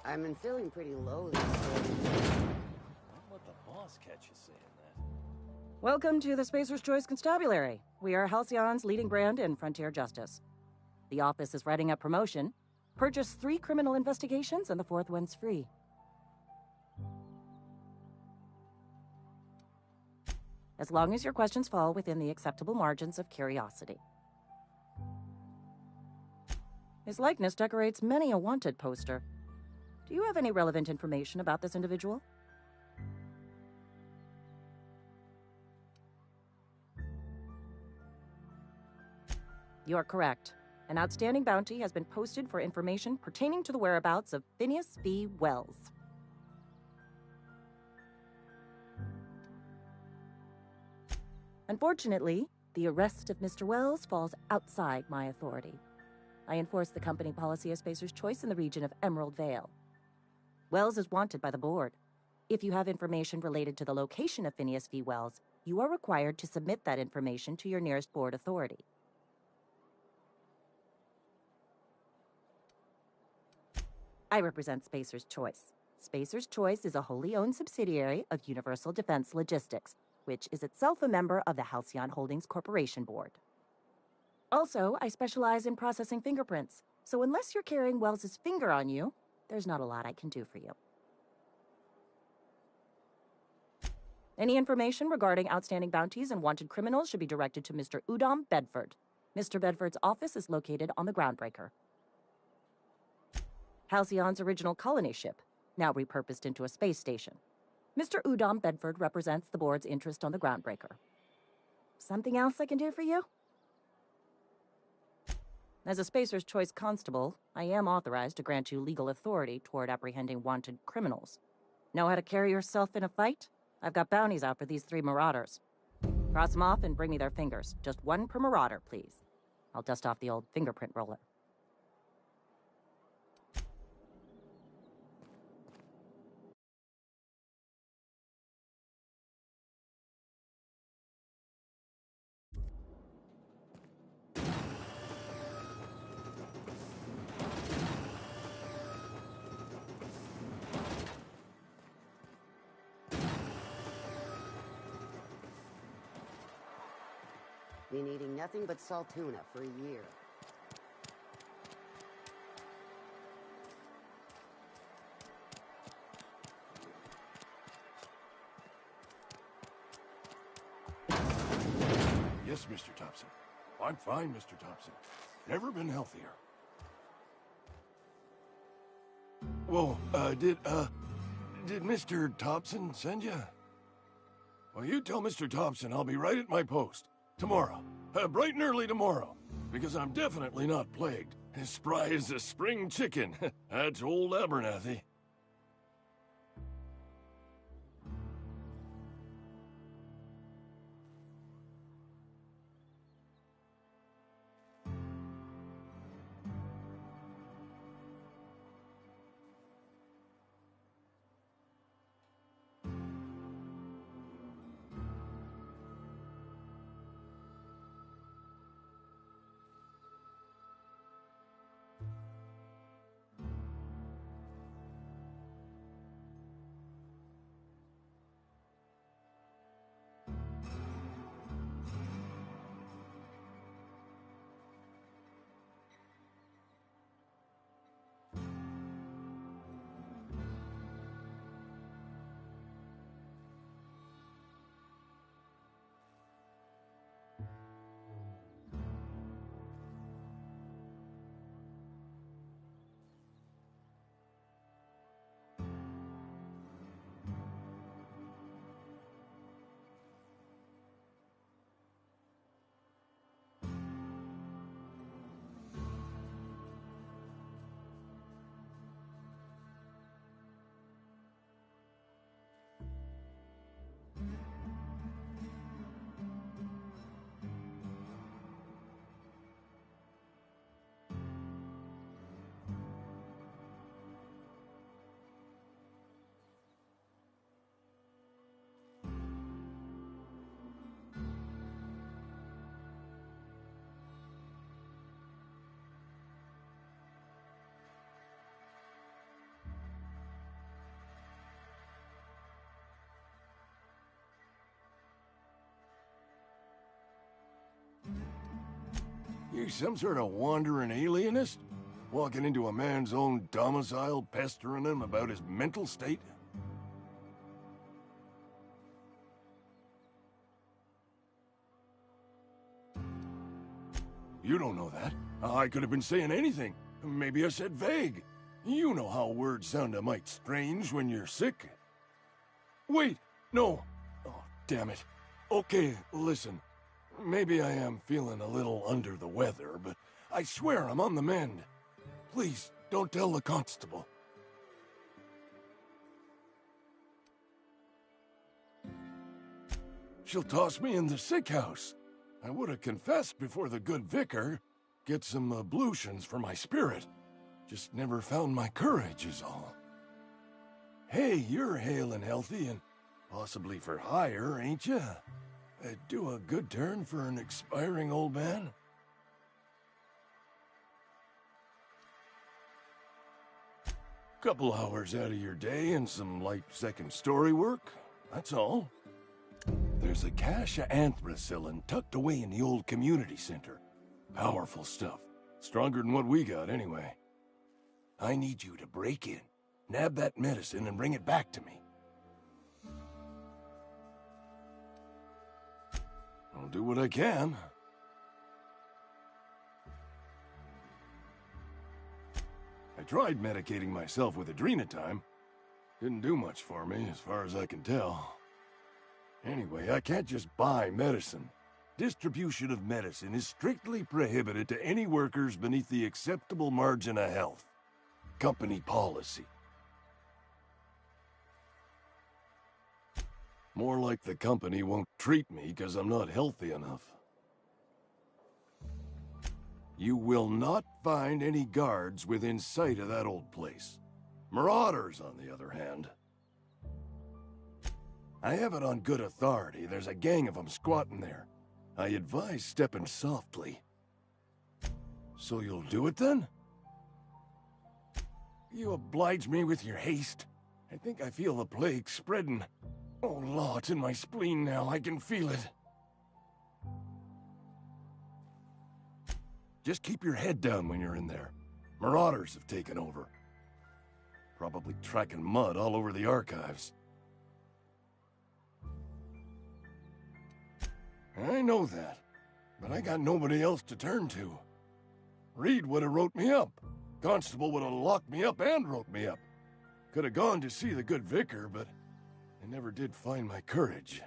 I've been feeling pretty low these days. Don't let the boss catch you saying that. Welcome to the Spacer's Choice Constabulary. We are Halcyon's leading brand in frontier justice. The office is writing up promotion. Purchase 3 criminal investigations and the 4th one's free. As long as your questions fall within the acceptable margins of curiosity. His likeness decorates many a wanted poster. Do you have any relevant information about this individual? You are correct. An outstanding bounty has been posted for information pertaining to the whereabouts of Phineas V. Wells. Unfortunately, the arrest of Mr. Wells falls outside my authority. I enforce the company policy of Spacer's Choice in the region of Emerald Vale. Wells is wanted by the board. If you have information related to the location of Phineas V. Wells, you are required to submit that information to your nearest board authority. I represent Spacer's Choice. Spacer's Choice is a wholly owned subsidiary of Universal Defense Logistics, which is itself a member of the Halcyon Holdings Corporation Board. Also, I specialize in processing fingerprints, so unless you're carrying Wells's finger on you, there's not a lot I can do for you. Any information regarding outstanding bounties and wanted criminals should be directed to Mr. Udom Bedford. Mr. Bedford's office is located on the Groundbreaker. Halcyon's original colony ship, now repurposed into a space station. Mr. Udom Bedford represents the board's interest on the Groundbreaker. Something else I can do for you? As a Spacer's Choice constable, I am authorized to grant you legal authority toward apprehending wanted criminals. Know how to carry yourself in a fight? I've got bounties out for these 3 marauders. Cross them off and bring me their fingers. Just 1 per marauder, please. I'll dust off the old fingerprint roller. Been eating nothing but salt tuna for a year. Yes, Mr. Thompson. I'm fine, Mr. Thompson. Never been healthier. Whoa, did Mr. Thompson send you? Well, you tell Mr. Thompson I'll be right at my post. Tomorrow. Bright and early tomorrow. Because I'm definitely not plagued. As spry as a spring chicken. That's old Abernathy. You some sort of wandering alienist? Walking into a man's own domicile, pestering him about his mental state? You don't know that. I could have been saying anything. Maybe I said vague. You know how words sound a mite strange when you're sick. Wait, no. Oh, damn it. Okay, listen. Maybe I am feeling a little under the weather, but I swear I'm on the mend. Please, don't tell the constable. She'll toss me in the sick house. I would have confessed before the good vicar. Get some ablutions for my spirit. Just never found my courage is all. Hey, you're hale and healthy and possibly for hire, ain't ya? Do a good turn for an expiring old man? Couple hours out of your day and some light second story work, that's all. There's a cache of anthracillin tucked away in the old community center. Powerful stuff. Stronger than what we got, anyway. I need you to break in, nab that medicine, and bring it back to me. I'll do what I can. I tried medicating myself with adrenatime. Didn't do much for me, as far as I can tell. Anyway, I can't just buy medicine. Distribution of medicine is strictly prohibited to any workers beneath the acceptable margin of health. Company policy. More like the company won't treat me because I'm not healthy enough. You will not find any guards within sight of that old place. Marauders, on the other hand. I have it on good authority. There's a gang of them squatting there. I advise stepping softly. So you'll do it then? You oblige me with your haste. I think I feel the plague spreading. Oh, Law, it's in my spleen now. I can feel it. Just keep your head down when you're in there. Marauders have taken over. Probably tracking mud all over the archives. I know that, but I got nobody else to turn to. Reed would have wrote me up. Constable would have locked me up and wrote me up. Could have gone to see the good vicar, but I never did find my courage.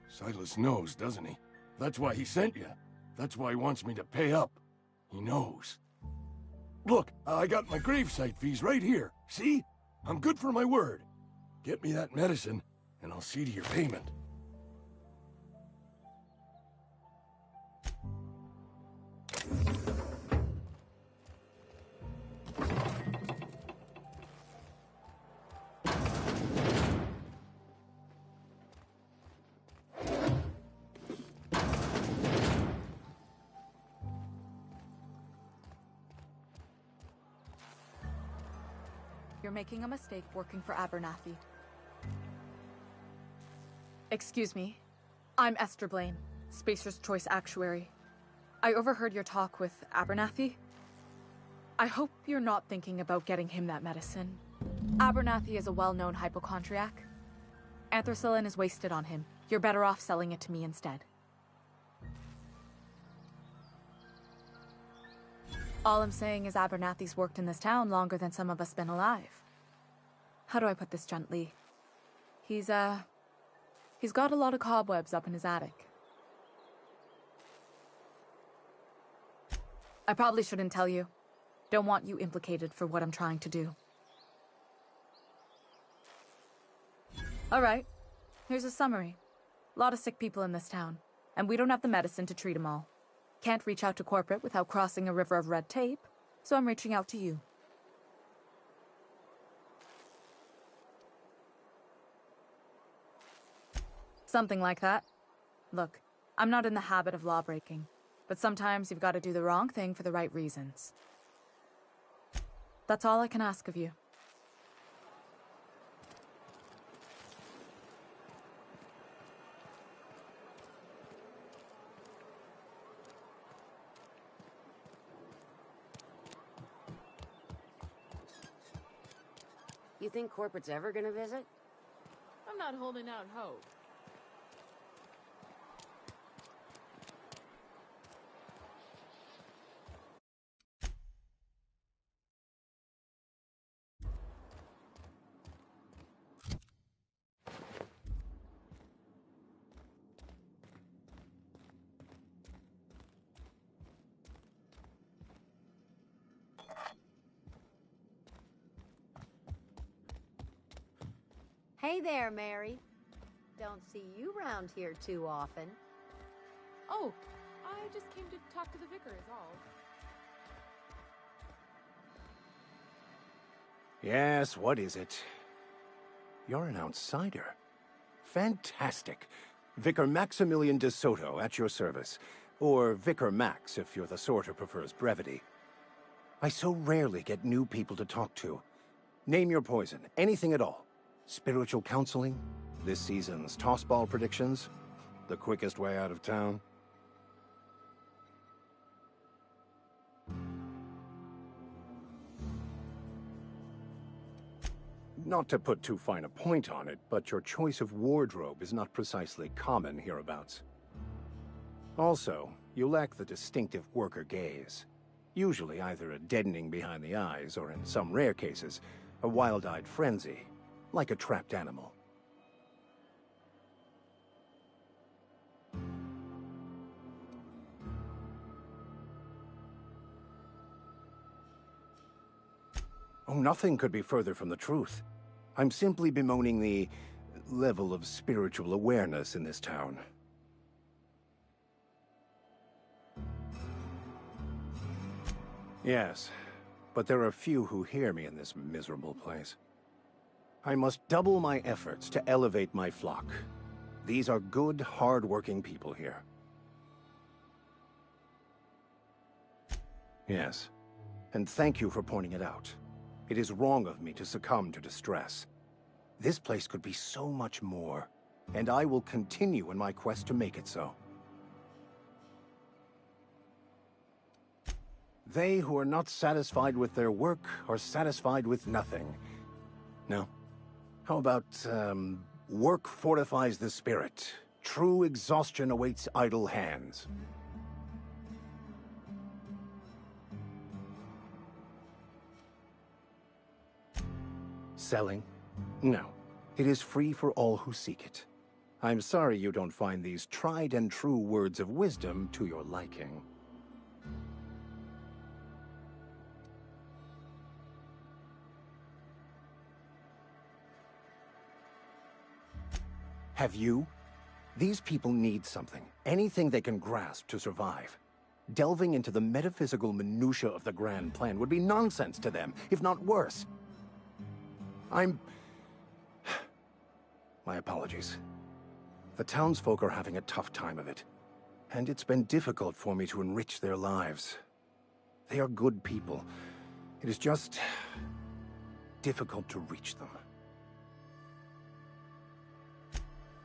Silas knows, doesn't he? That's why he sent you. That's why he wants me to pay up. He knows. Look, I got my gravesite fees right here. See? I'm good for my word. Get me that medicine, and I'll see to your payment. You're making a mistake working for Abernathy. Excuse me. I'm Esther Blaine, Spacer's Choice Actuary. I overheard your talk with Abernathy. I hope you're not thinking about getting him that medicine. Abernathy is a well-known hypochondriac. Anthracillin is wasted on him. You're better off selling it to me instead. All I'm saying is Abernathy's worked in this town longer than some of us been alive. How do I put this gently? He's got a lot of cobwebs up in his attic. I probably shouldn't tell you. Don't want you implicated for what I'm trying to do. Alright, here's a summary. A lot of sick people in this town, and we don't have the medicine to treat them all. Can't reach out to corporate without crossing a river of red tape, so I'm reaching out to you. Something like that. Look, I'm not in the habit of law-breaking, but sometimes you've got to do the wrong thing for the right reasons. That's all I can ask of you. You think corporate's ever gonna visit? I'm not holding out hope. Hey there, Mary. Don't see you round here too often. Oh, I just came to talk to the vicar is all. Yes, what is it? You're an outsider. Fantastic. Vicar Maximilian de Soto, at your service. Or Vicar Max, if you're the sort who prefers brevity. I so rarely get new people to talk to. Name your poison, anything at all. Spiritual counseling? This season's tossball predictions? The quickest way out of town? Not to put too fine a point on it, but your choice of wardrobe is not precisely common hereabouts. Also, you lack the distinctive worker gaze. Usually either a deadening behind the eyes, or in some rare cases, a wild-eyed frenzy, like a trapped animal. Oh, nothing could be further from the truth. I'm simply bemoaning the level of spiritual awareness in this town. Yes, but there are few who hear me in this miserable place. I must double my efforts to elevate my flock. These are good, hard-working people here. Yes, and thank you for pointing it out. It is wrong of me to succumb to distress. This place could be so much more, and I will continue in my quest to make it so. They who are not satisfied with their work are satisfied with nothing. No. How about, work fortifies the spirit. True exhaustion awaits idle hands. Selling? No. It is free for all who seek it. I'm sorry you don't find these tried and true words of wisdom to your liking. Have you? These people need something. Anything they can grasp to survive. Delving into the metaphysical minutiae of the grand plan would be nonsense to them, if not worse. My apologies. The townsfolk are having a tough time of it, and it's been difficult for me to enrich their lives. They are good people. It is just difficult to reach them.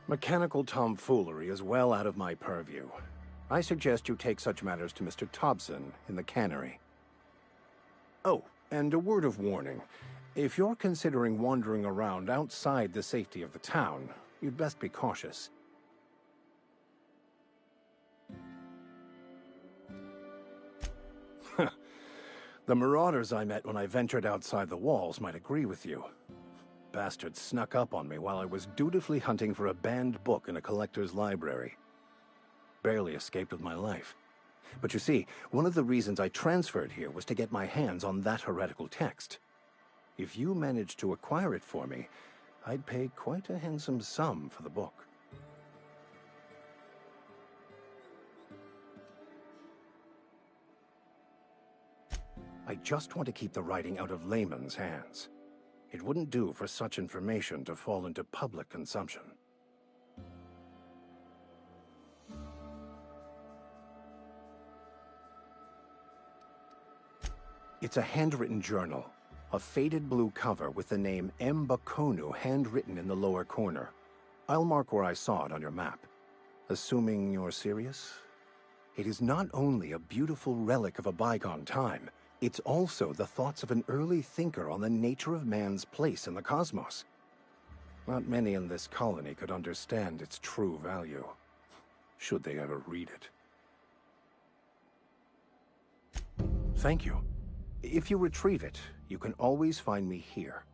Mechanical tomfoolery is well out of my purview. I suggest you take such matters to Mr. Thompson in the cannery. Oh, and a word of warning. If you're considering wandering around outside the safety of the town, you'd best be cautious. The marauders I met when I ventured outside the walls might agree with you. Bastards snuck up on me while I was dutifully hunting for a banned book in a collector's library. Barely escaped with my life. But you see, one of the reasons I transferred here was to get my hands on that heretical text. If you managed to acquire it for me, I'd pay quite a handsome sum for the book. I just want to keep the writing out of layman's hands. It wouldn't do for such information to fall into public consumption. It's a handwritten journal. A faded blue cover with the name M. Bakonu handwritten in the lower corner. I'll mark where I saw it on your map. Assuming you're serious? It is not only a beautiful relic of a bygone time, It's also the thoughts of an early thinker on the nature of man's place in the cosmos. Not many in this colony could understand its true value, should they ever read it. Thank you. If you retrieve it, you can always find me here.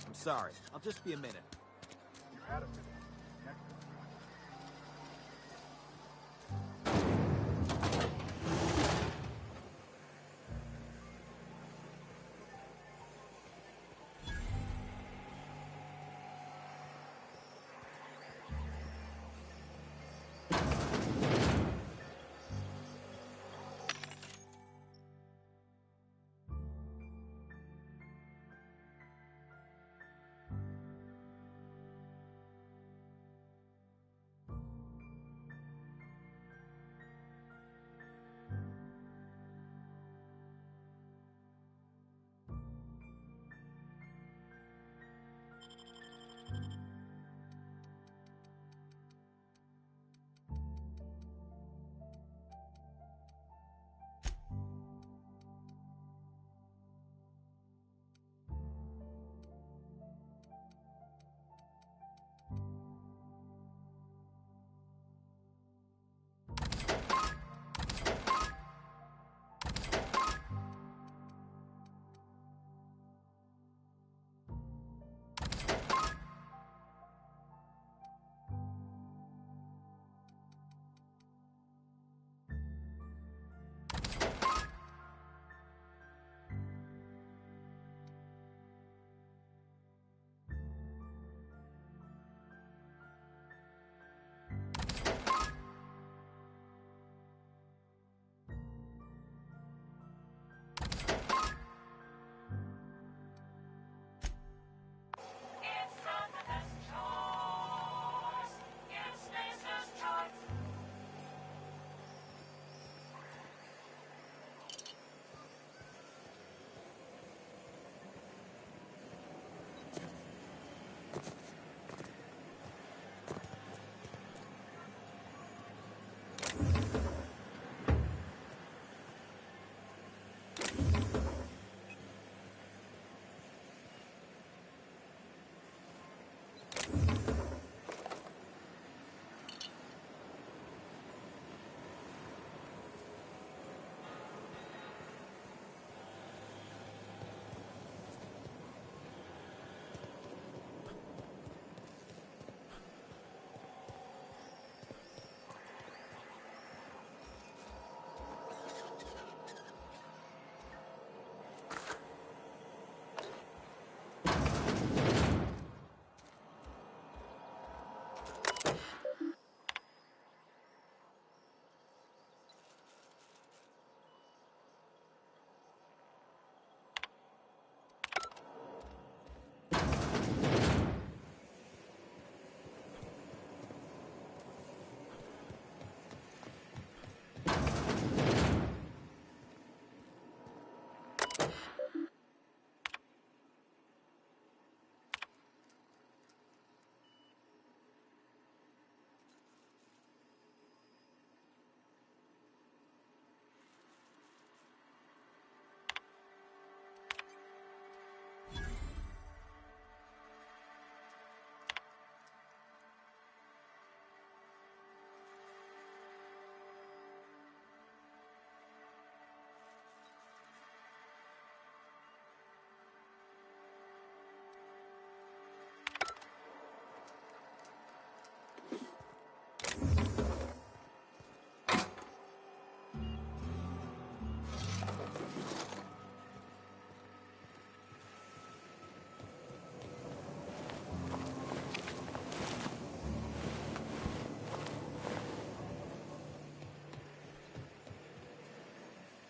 I'm sorry. I'll just be a minute. You're out of minutes.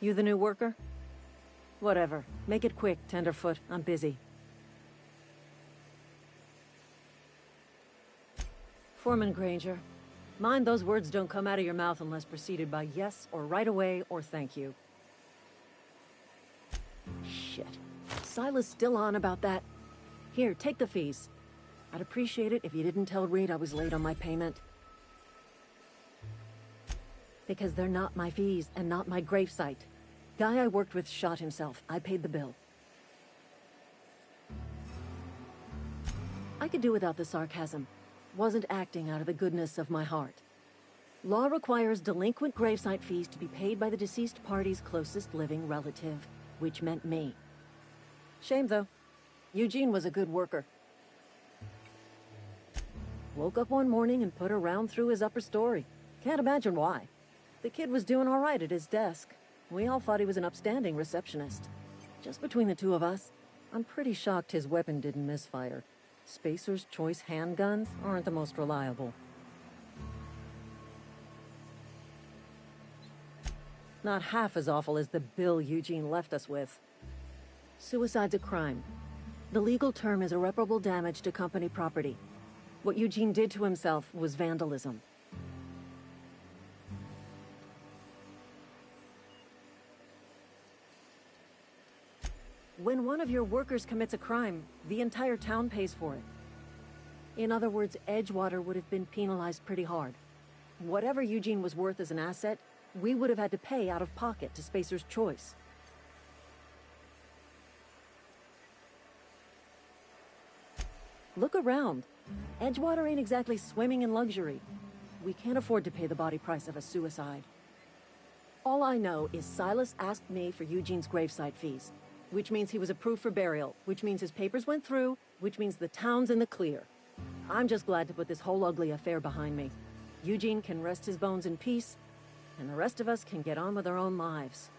You the new worker? Whatever. Make it quick, Tenderfoot. I'm busy. Foreman Granger. Mind those words don't come out of your mouth unless preceded by yes, or right away, or thank you. Shit. Silas still on about that? Here, take the fees. I'd appreciate it if you didn't tell Reed I was late on my payment. Because they're not my fees and not my gravesite. Guy I worked with shot himself. I paid the bill. I could do without the sarcasm. Wasn't acting out of the goodness of my heart. Law requires delinquent gravesite fees to be paid by the deceased party's closest living relative, which meant me. Shame, though. Eugene was a good worker. Woke up one morning and put a round through his upper story. Can't imagine why. The kid was doing all right at his desk. We all thought he was an upstanding receptionist. Just between the two of us, I'm pretty shocked his weapon didn't misfire. Spacer's Choice handguns aren't the most reliable. Not half as awful as the bill Eugene left us with. Suicide's a crime. The legal term is irreparable damage to company property. What Eugene did to himself was vandalism. When one of your workers commits a crime, the entire town pays for it. In other words, Edgewater would have been penalized pretty hard. Whatever Eugene was worth as an asset, we would have had to pay out of pocket to Spacer's Choice. Look around. Edgewater ain't exactly swimming in luxury. We can't afford to pay the body price of a suicide. All I know is Silas asked me for Eugene's gravesite fees, which means he was approved for burial, which means his papers went through, which means the town's in the clear. I'm just glad to put this whole ugly affair behind me. Eugene can rest his bones in peace, and the rest of us can get on with our own lives.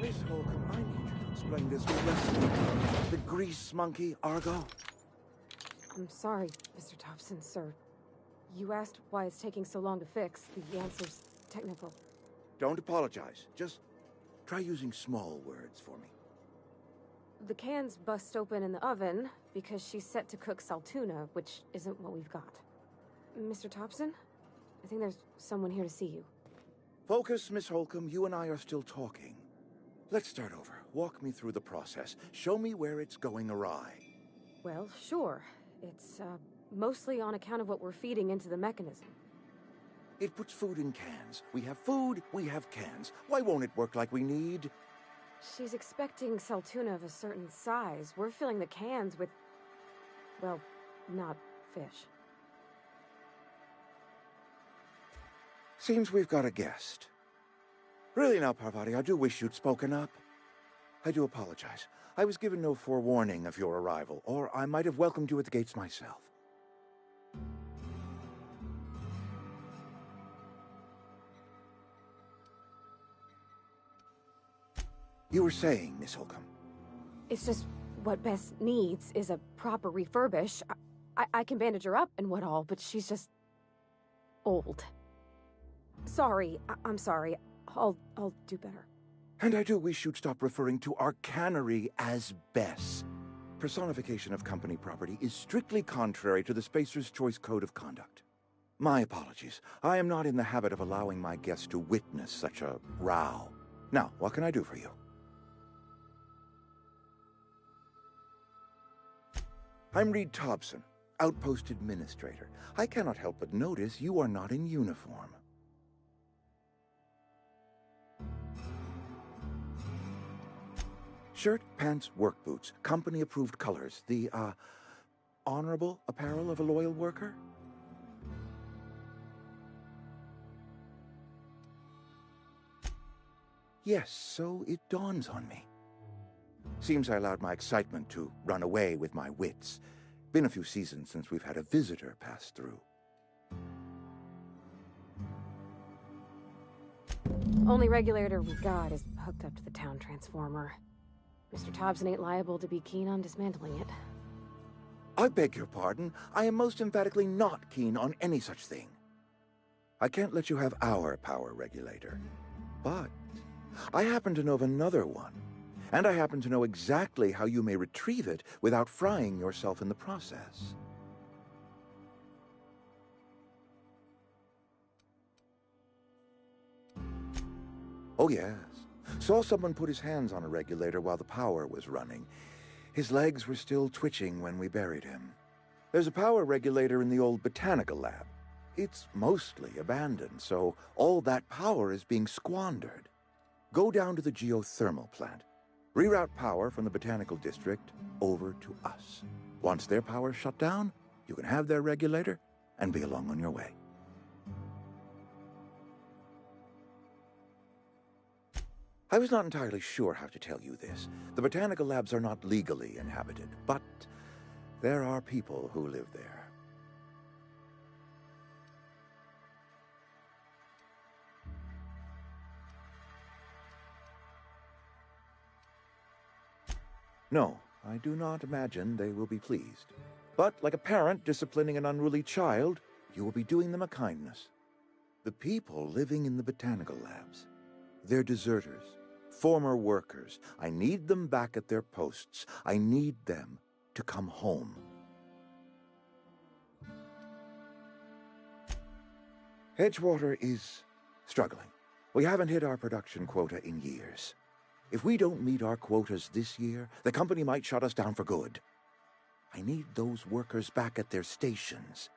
Miss Holcomb, I need you to explain this with the grease monkey, Argo. I'm sorry, Mr. Thompson, sir. You asked why it's taking so long to fix. The answer's technical. Don't apologize. Just try using small words for me. The can's bust open in the oven because she's set to cook saltuna, which isn't what we've got. Mr. Thompson, I think there's someone here to see you. Focus, Miss Holcomb. You and I are still talking. Let's start over. Walk me through the process. Show me where it's going awry. Well, sure. It's, mostly on account of what we're feeding into the mechanism. It puts food in cans. We have food, we have cans. Why won't it work like we need? She's expecting saltuna of a certain size. We're filling the cans with, well, not fish. Seems we've got a guest. Really now, Parvati, I do wish you'd spoken up. I do apologize. I was given no forewarning of your arrival, or I might have welcomed you at the gates myself. You were saying, Miss Holcomb. It's just what Bess needs is a proper refurbish. I can bandage her up and what all, but she's just old. Sorry, I'm sorry. I'll do better. And I do wish you'd stop referring to our cannery as Bess. Personification of company property is strictly contrary to the Spacer's Choice Code of Conduct. My apologies. I am not in the habit of allowing my guests to witness such a row. Now, what can I do for you? I'm Reed Thompson, Outpost Administrator. I cannot help but notice you are not in uniform. Shirt, pants, work boots, company-approved colors. The, honorable apparel of a loyal worker? Yes, so it dawns on me. Seems I allowed my excitement to run away with my wits. Been a few seasons since we've had a visitor pass through. Only regulator we got is hooked up to the town transformer. Mr. Thompson ain't liable to be keen on dismantling it. I beg your pardon. I am most emphatically not keen on any such thing. I can't let you have our power regulator. But I happen to know of another one. And I happen to know exactly how you may retrieve it without frying yourself in the process. Oh, yes. Saw someone put his hands on a regulator while the power was running. His legs were still twitching when we buried him. There's a power regulator in the old botanical lab. It's mostly abandoned, so all that power is being squandered. Go down to the geothermal plant. Reroute power from the botanical district over to us. Once their power's shut down, you can have their regulator and be along on your way. I was not entirely sure how to tell you this. The botanical labs are not legally inhabited, but there are people who live there. No, I do not imagine they will be pleased. But like a parent disciplining an unruly child, you will be doing them a kindness. The people living in the botanical labs, they're deserters, former workers. I need them back at their posts. I need them to come home. Edgewater is struggling. We haven't hit our production quota in years. If we don't meet our quotas this year, the company might shut us down for good. I need those workers back at their stations.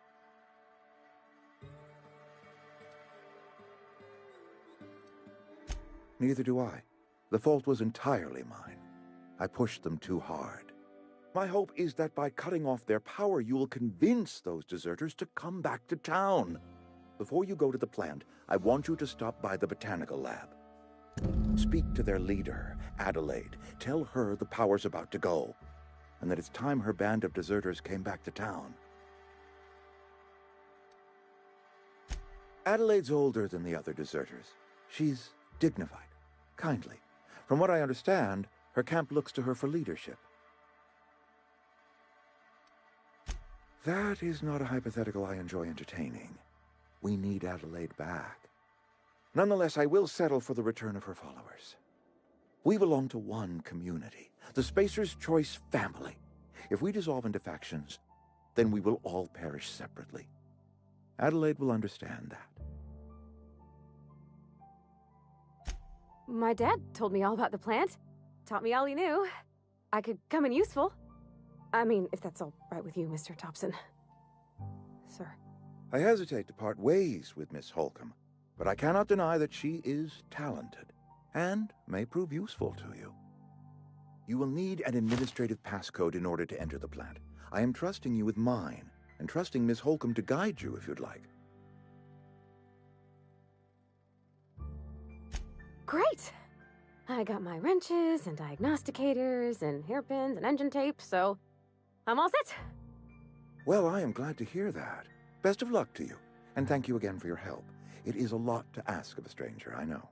Neither do I. The fault was entirely mine. I pushed them too hard. My hope is that by cutting off their power, you will convince those deserters to come back to town. Before you go to the plant, I want you to stop by the botanical lab. Speak to their leader, Adelaide. Tell her the power's about to go, and that it's time her band of deserters came back to town. Adelaide's older than the other deserters. She's dignified, kindly. From what I understand, her camp looks to her for leadership. That is not a hypothetical I enjoy entertaining. We need Adelaide back. Nonetheless, I will settle for the return of her followers. We belong to one community, the Spacer's Choice family. If we dissolve into factions, then we will all perish separately. Adelaide will understand that. My dad told me all about the plant. Taught me all he knew. I could come in useful. I mean, if that's all right with you, Mr. Thompson. Sir. I hesitate to part ways with Miss Holcomb, but I cannot deny that she is talented and may prove useful to you. You will need an administrative passcode in order to enter the plant. I am trusting you with mine, and trusting Miss Holcomb to guide you if you'd like. Great! I got my wrenches and diagnosticators and hairpins and engine tape, so I'm all set. Well, I am glad to hear that. Best of luck to you, and thank you again for your help. It is a lot to ask of a stranger, I know.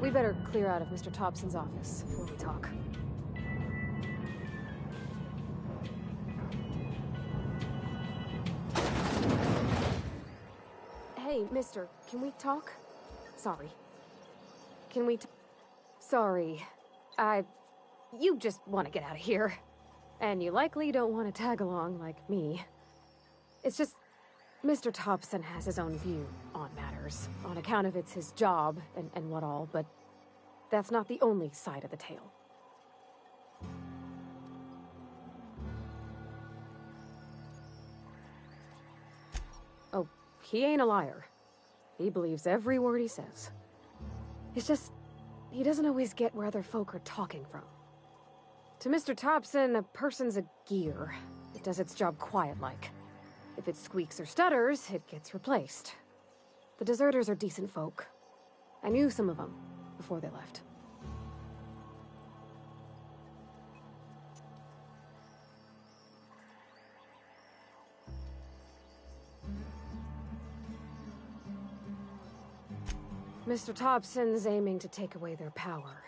We better clear out of Mr. Thompson's office before we talk. Hey, mister, can we talk? Sorry. Can we Sorry. You just want to get out of here. And you likely don't want to tag along like me. It's just, Mr. Thompson has his own view on matters, on account of it's his job and what all, but that's not the only side of the tale. Oh, he ain't a liar. He believes every word he says. It's just, he doesn't always get where other folk are talking from. To Mr. Thompson, a person's a gear. It does its job quiet-like. If it squeaks or stutters, it gets replaced. The deserters are decent folk. I knew some of them before they left. Mr. Thompson's aiming to take away their power.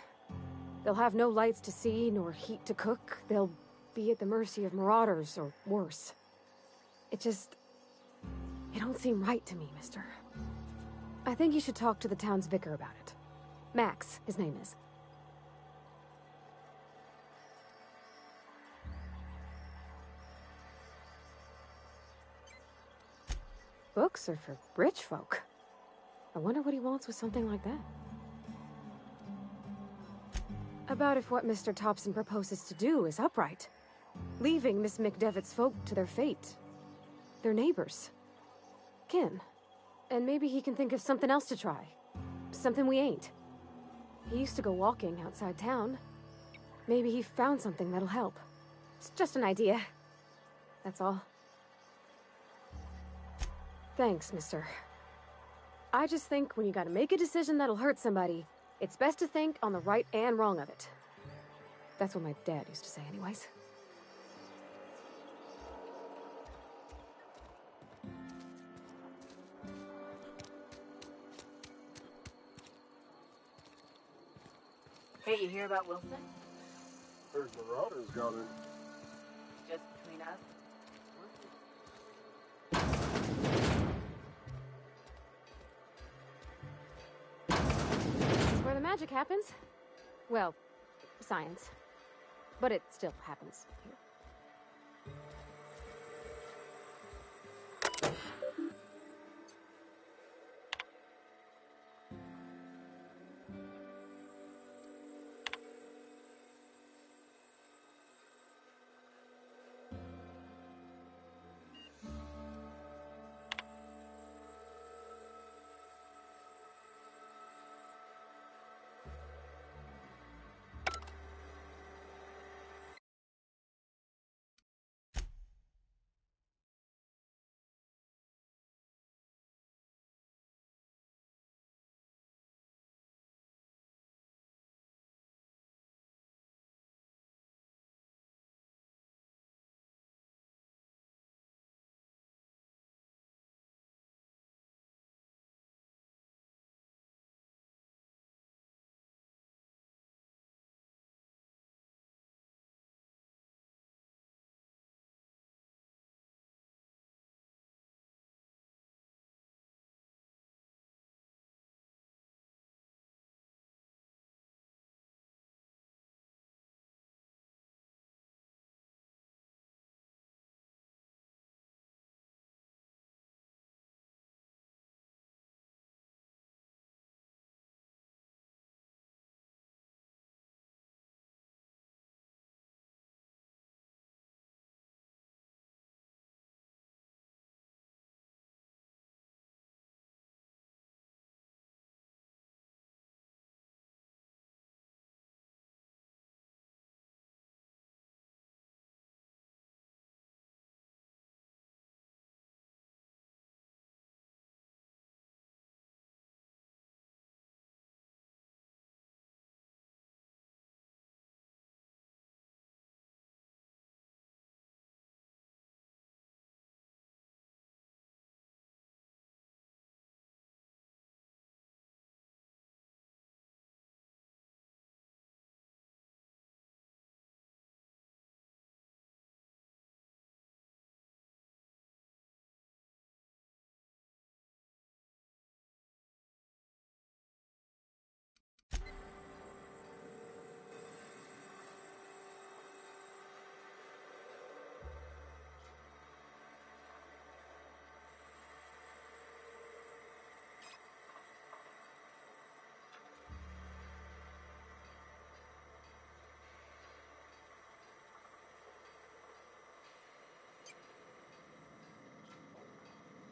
They'll have no lights to see, nor heat to cook. They'll be at the mercy of marauders, or worse. It don't seem right to me, mister. I think you should talk to the town's vicar about it. Max, his name is. Books are for rich folk. I wonder what he wants with something like that. About if what Mr. Thompson proposes to do is upright. Leaving Miss McDevitt's folk to their fate. Their neighbors. Kin. And maybe he can think of something else to try. Something we ain't. He used to go walking outside town. Maybe he found something that'll help. It's just an idea. That's all. Thanks, mister. I just think when you gotta make a decision that'll hurt somebody, it's best to think on the right and wrong of it. That's what my dad used to say anyways. Hey, you hear about Wilson? There's marauders got in. Just between us? Where the magic happens? Well, science. But it still happens here.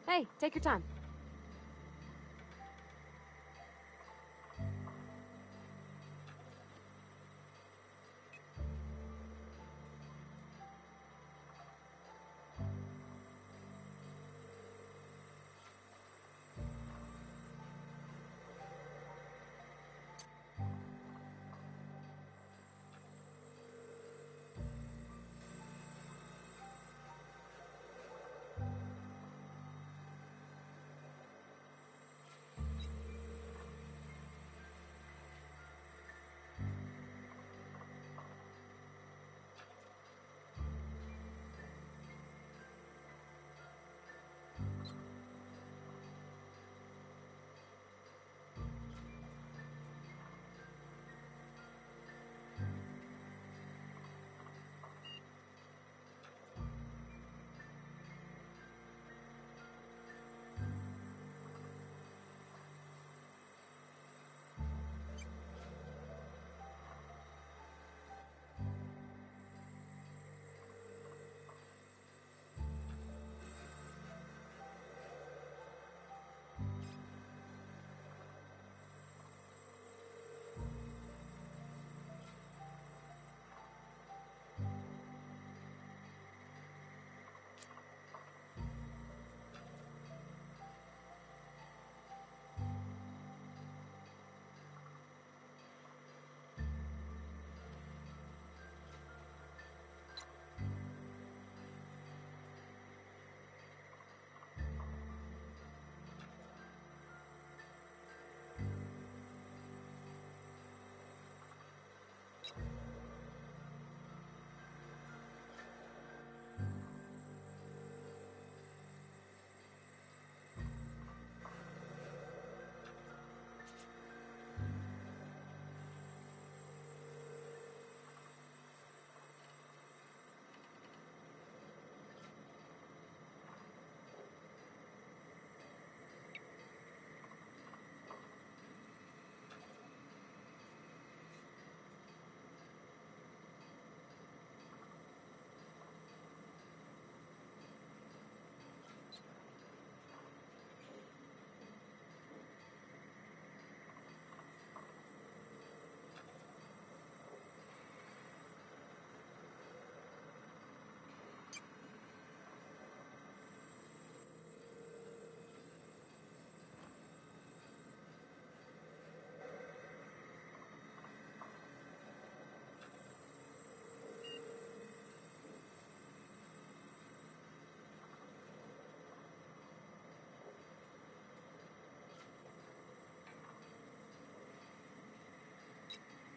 Hey, take your time.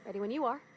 Ready when you are.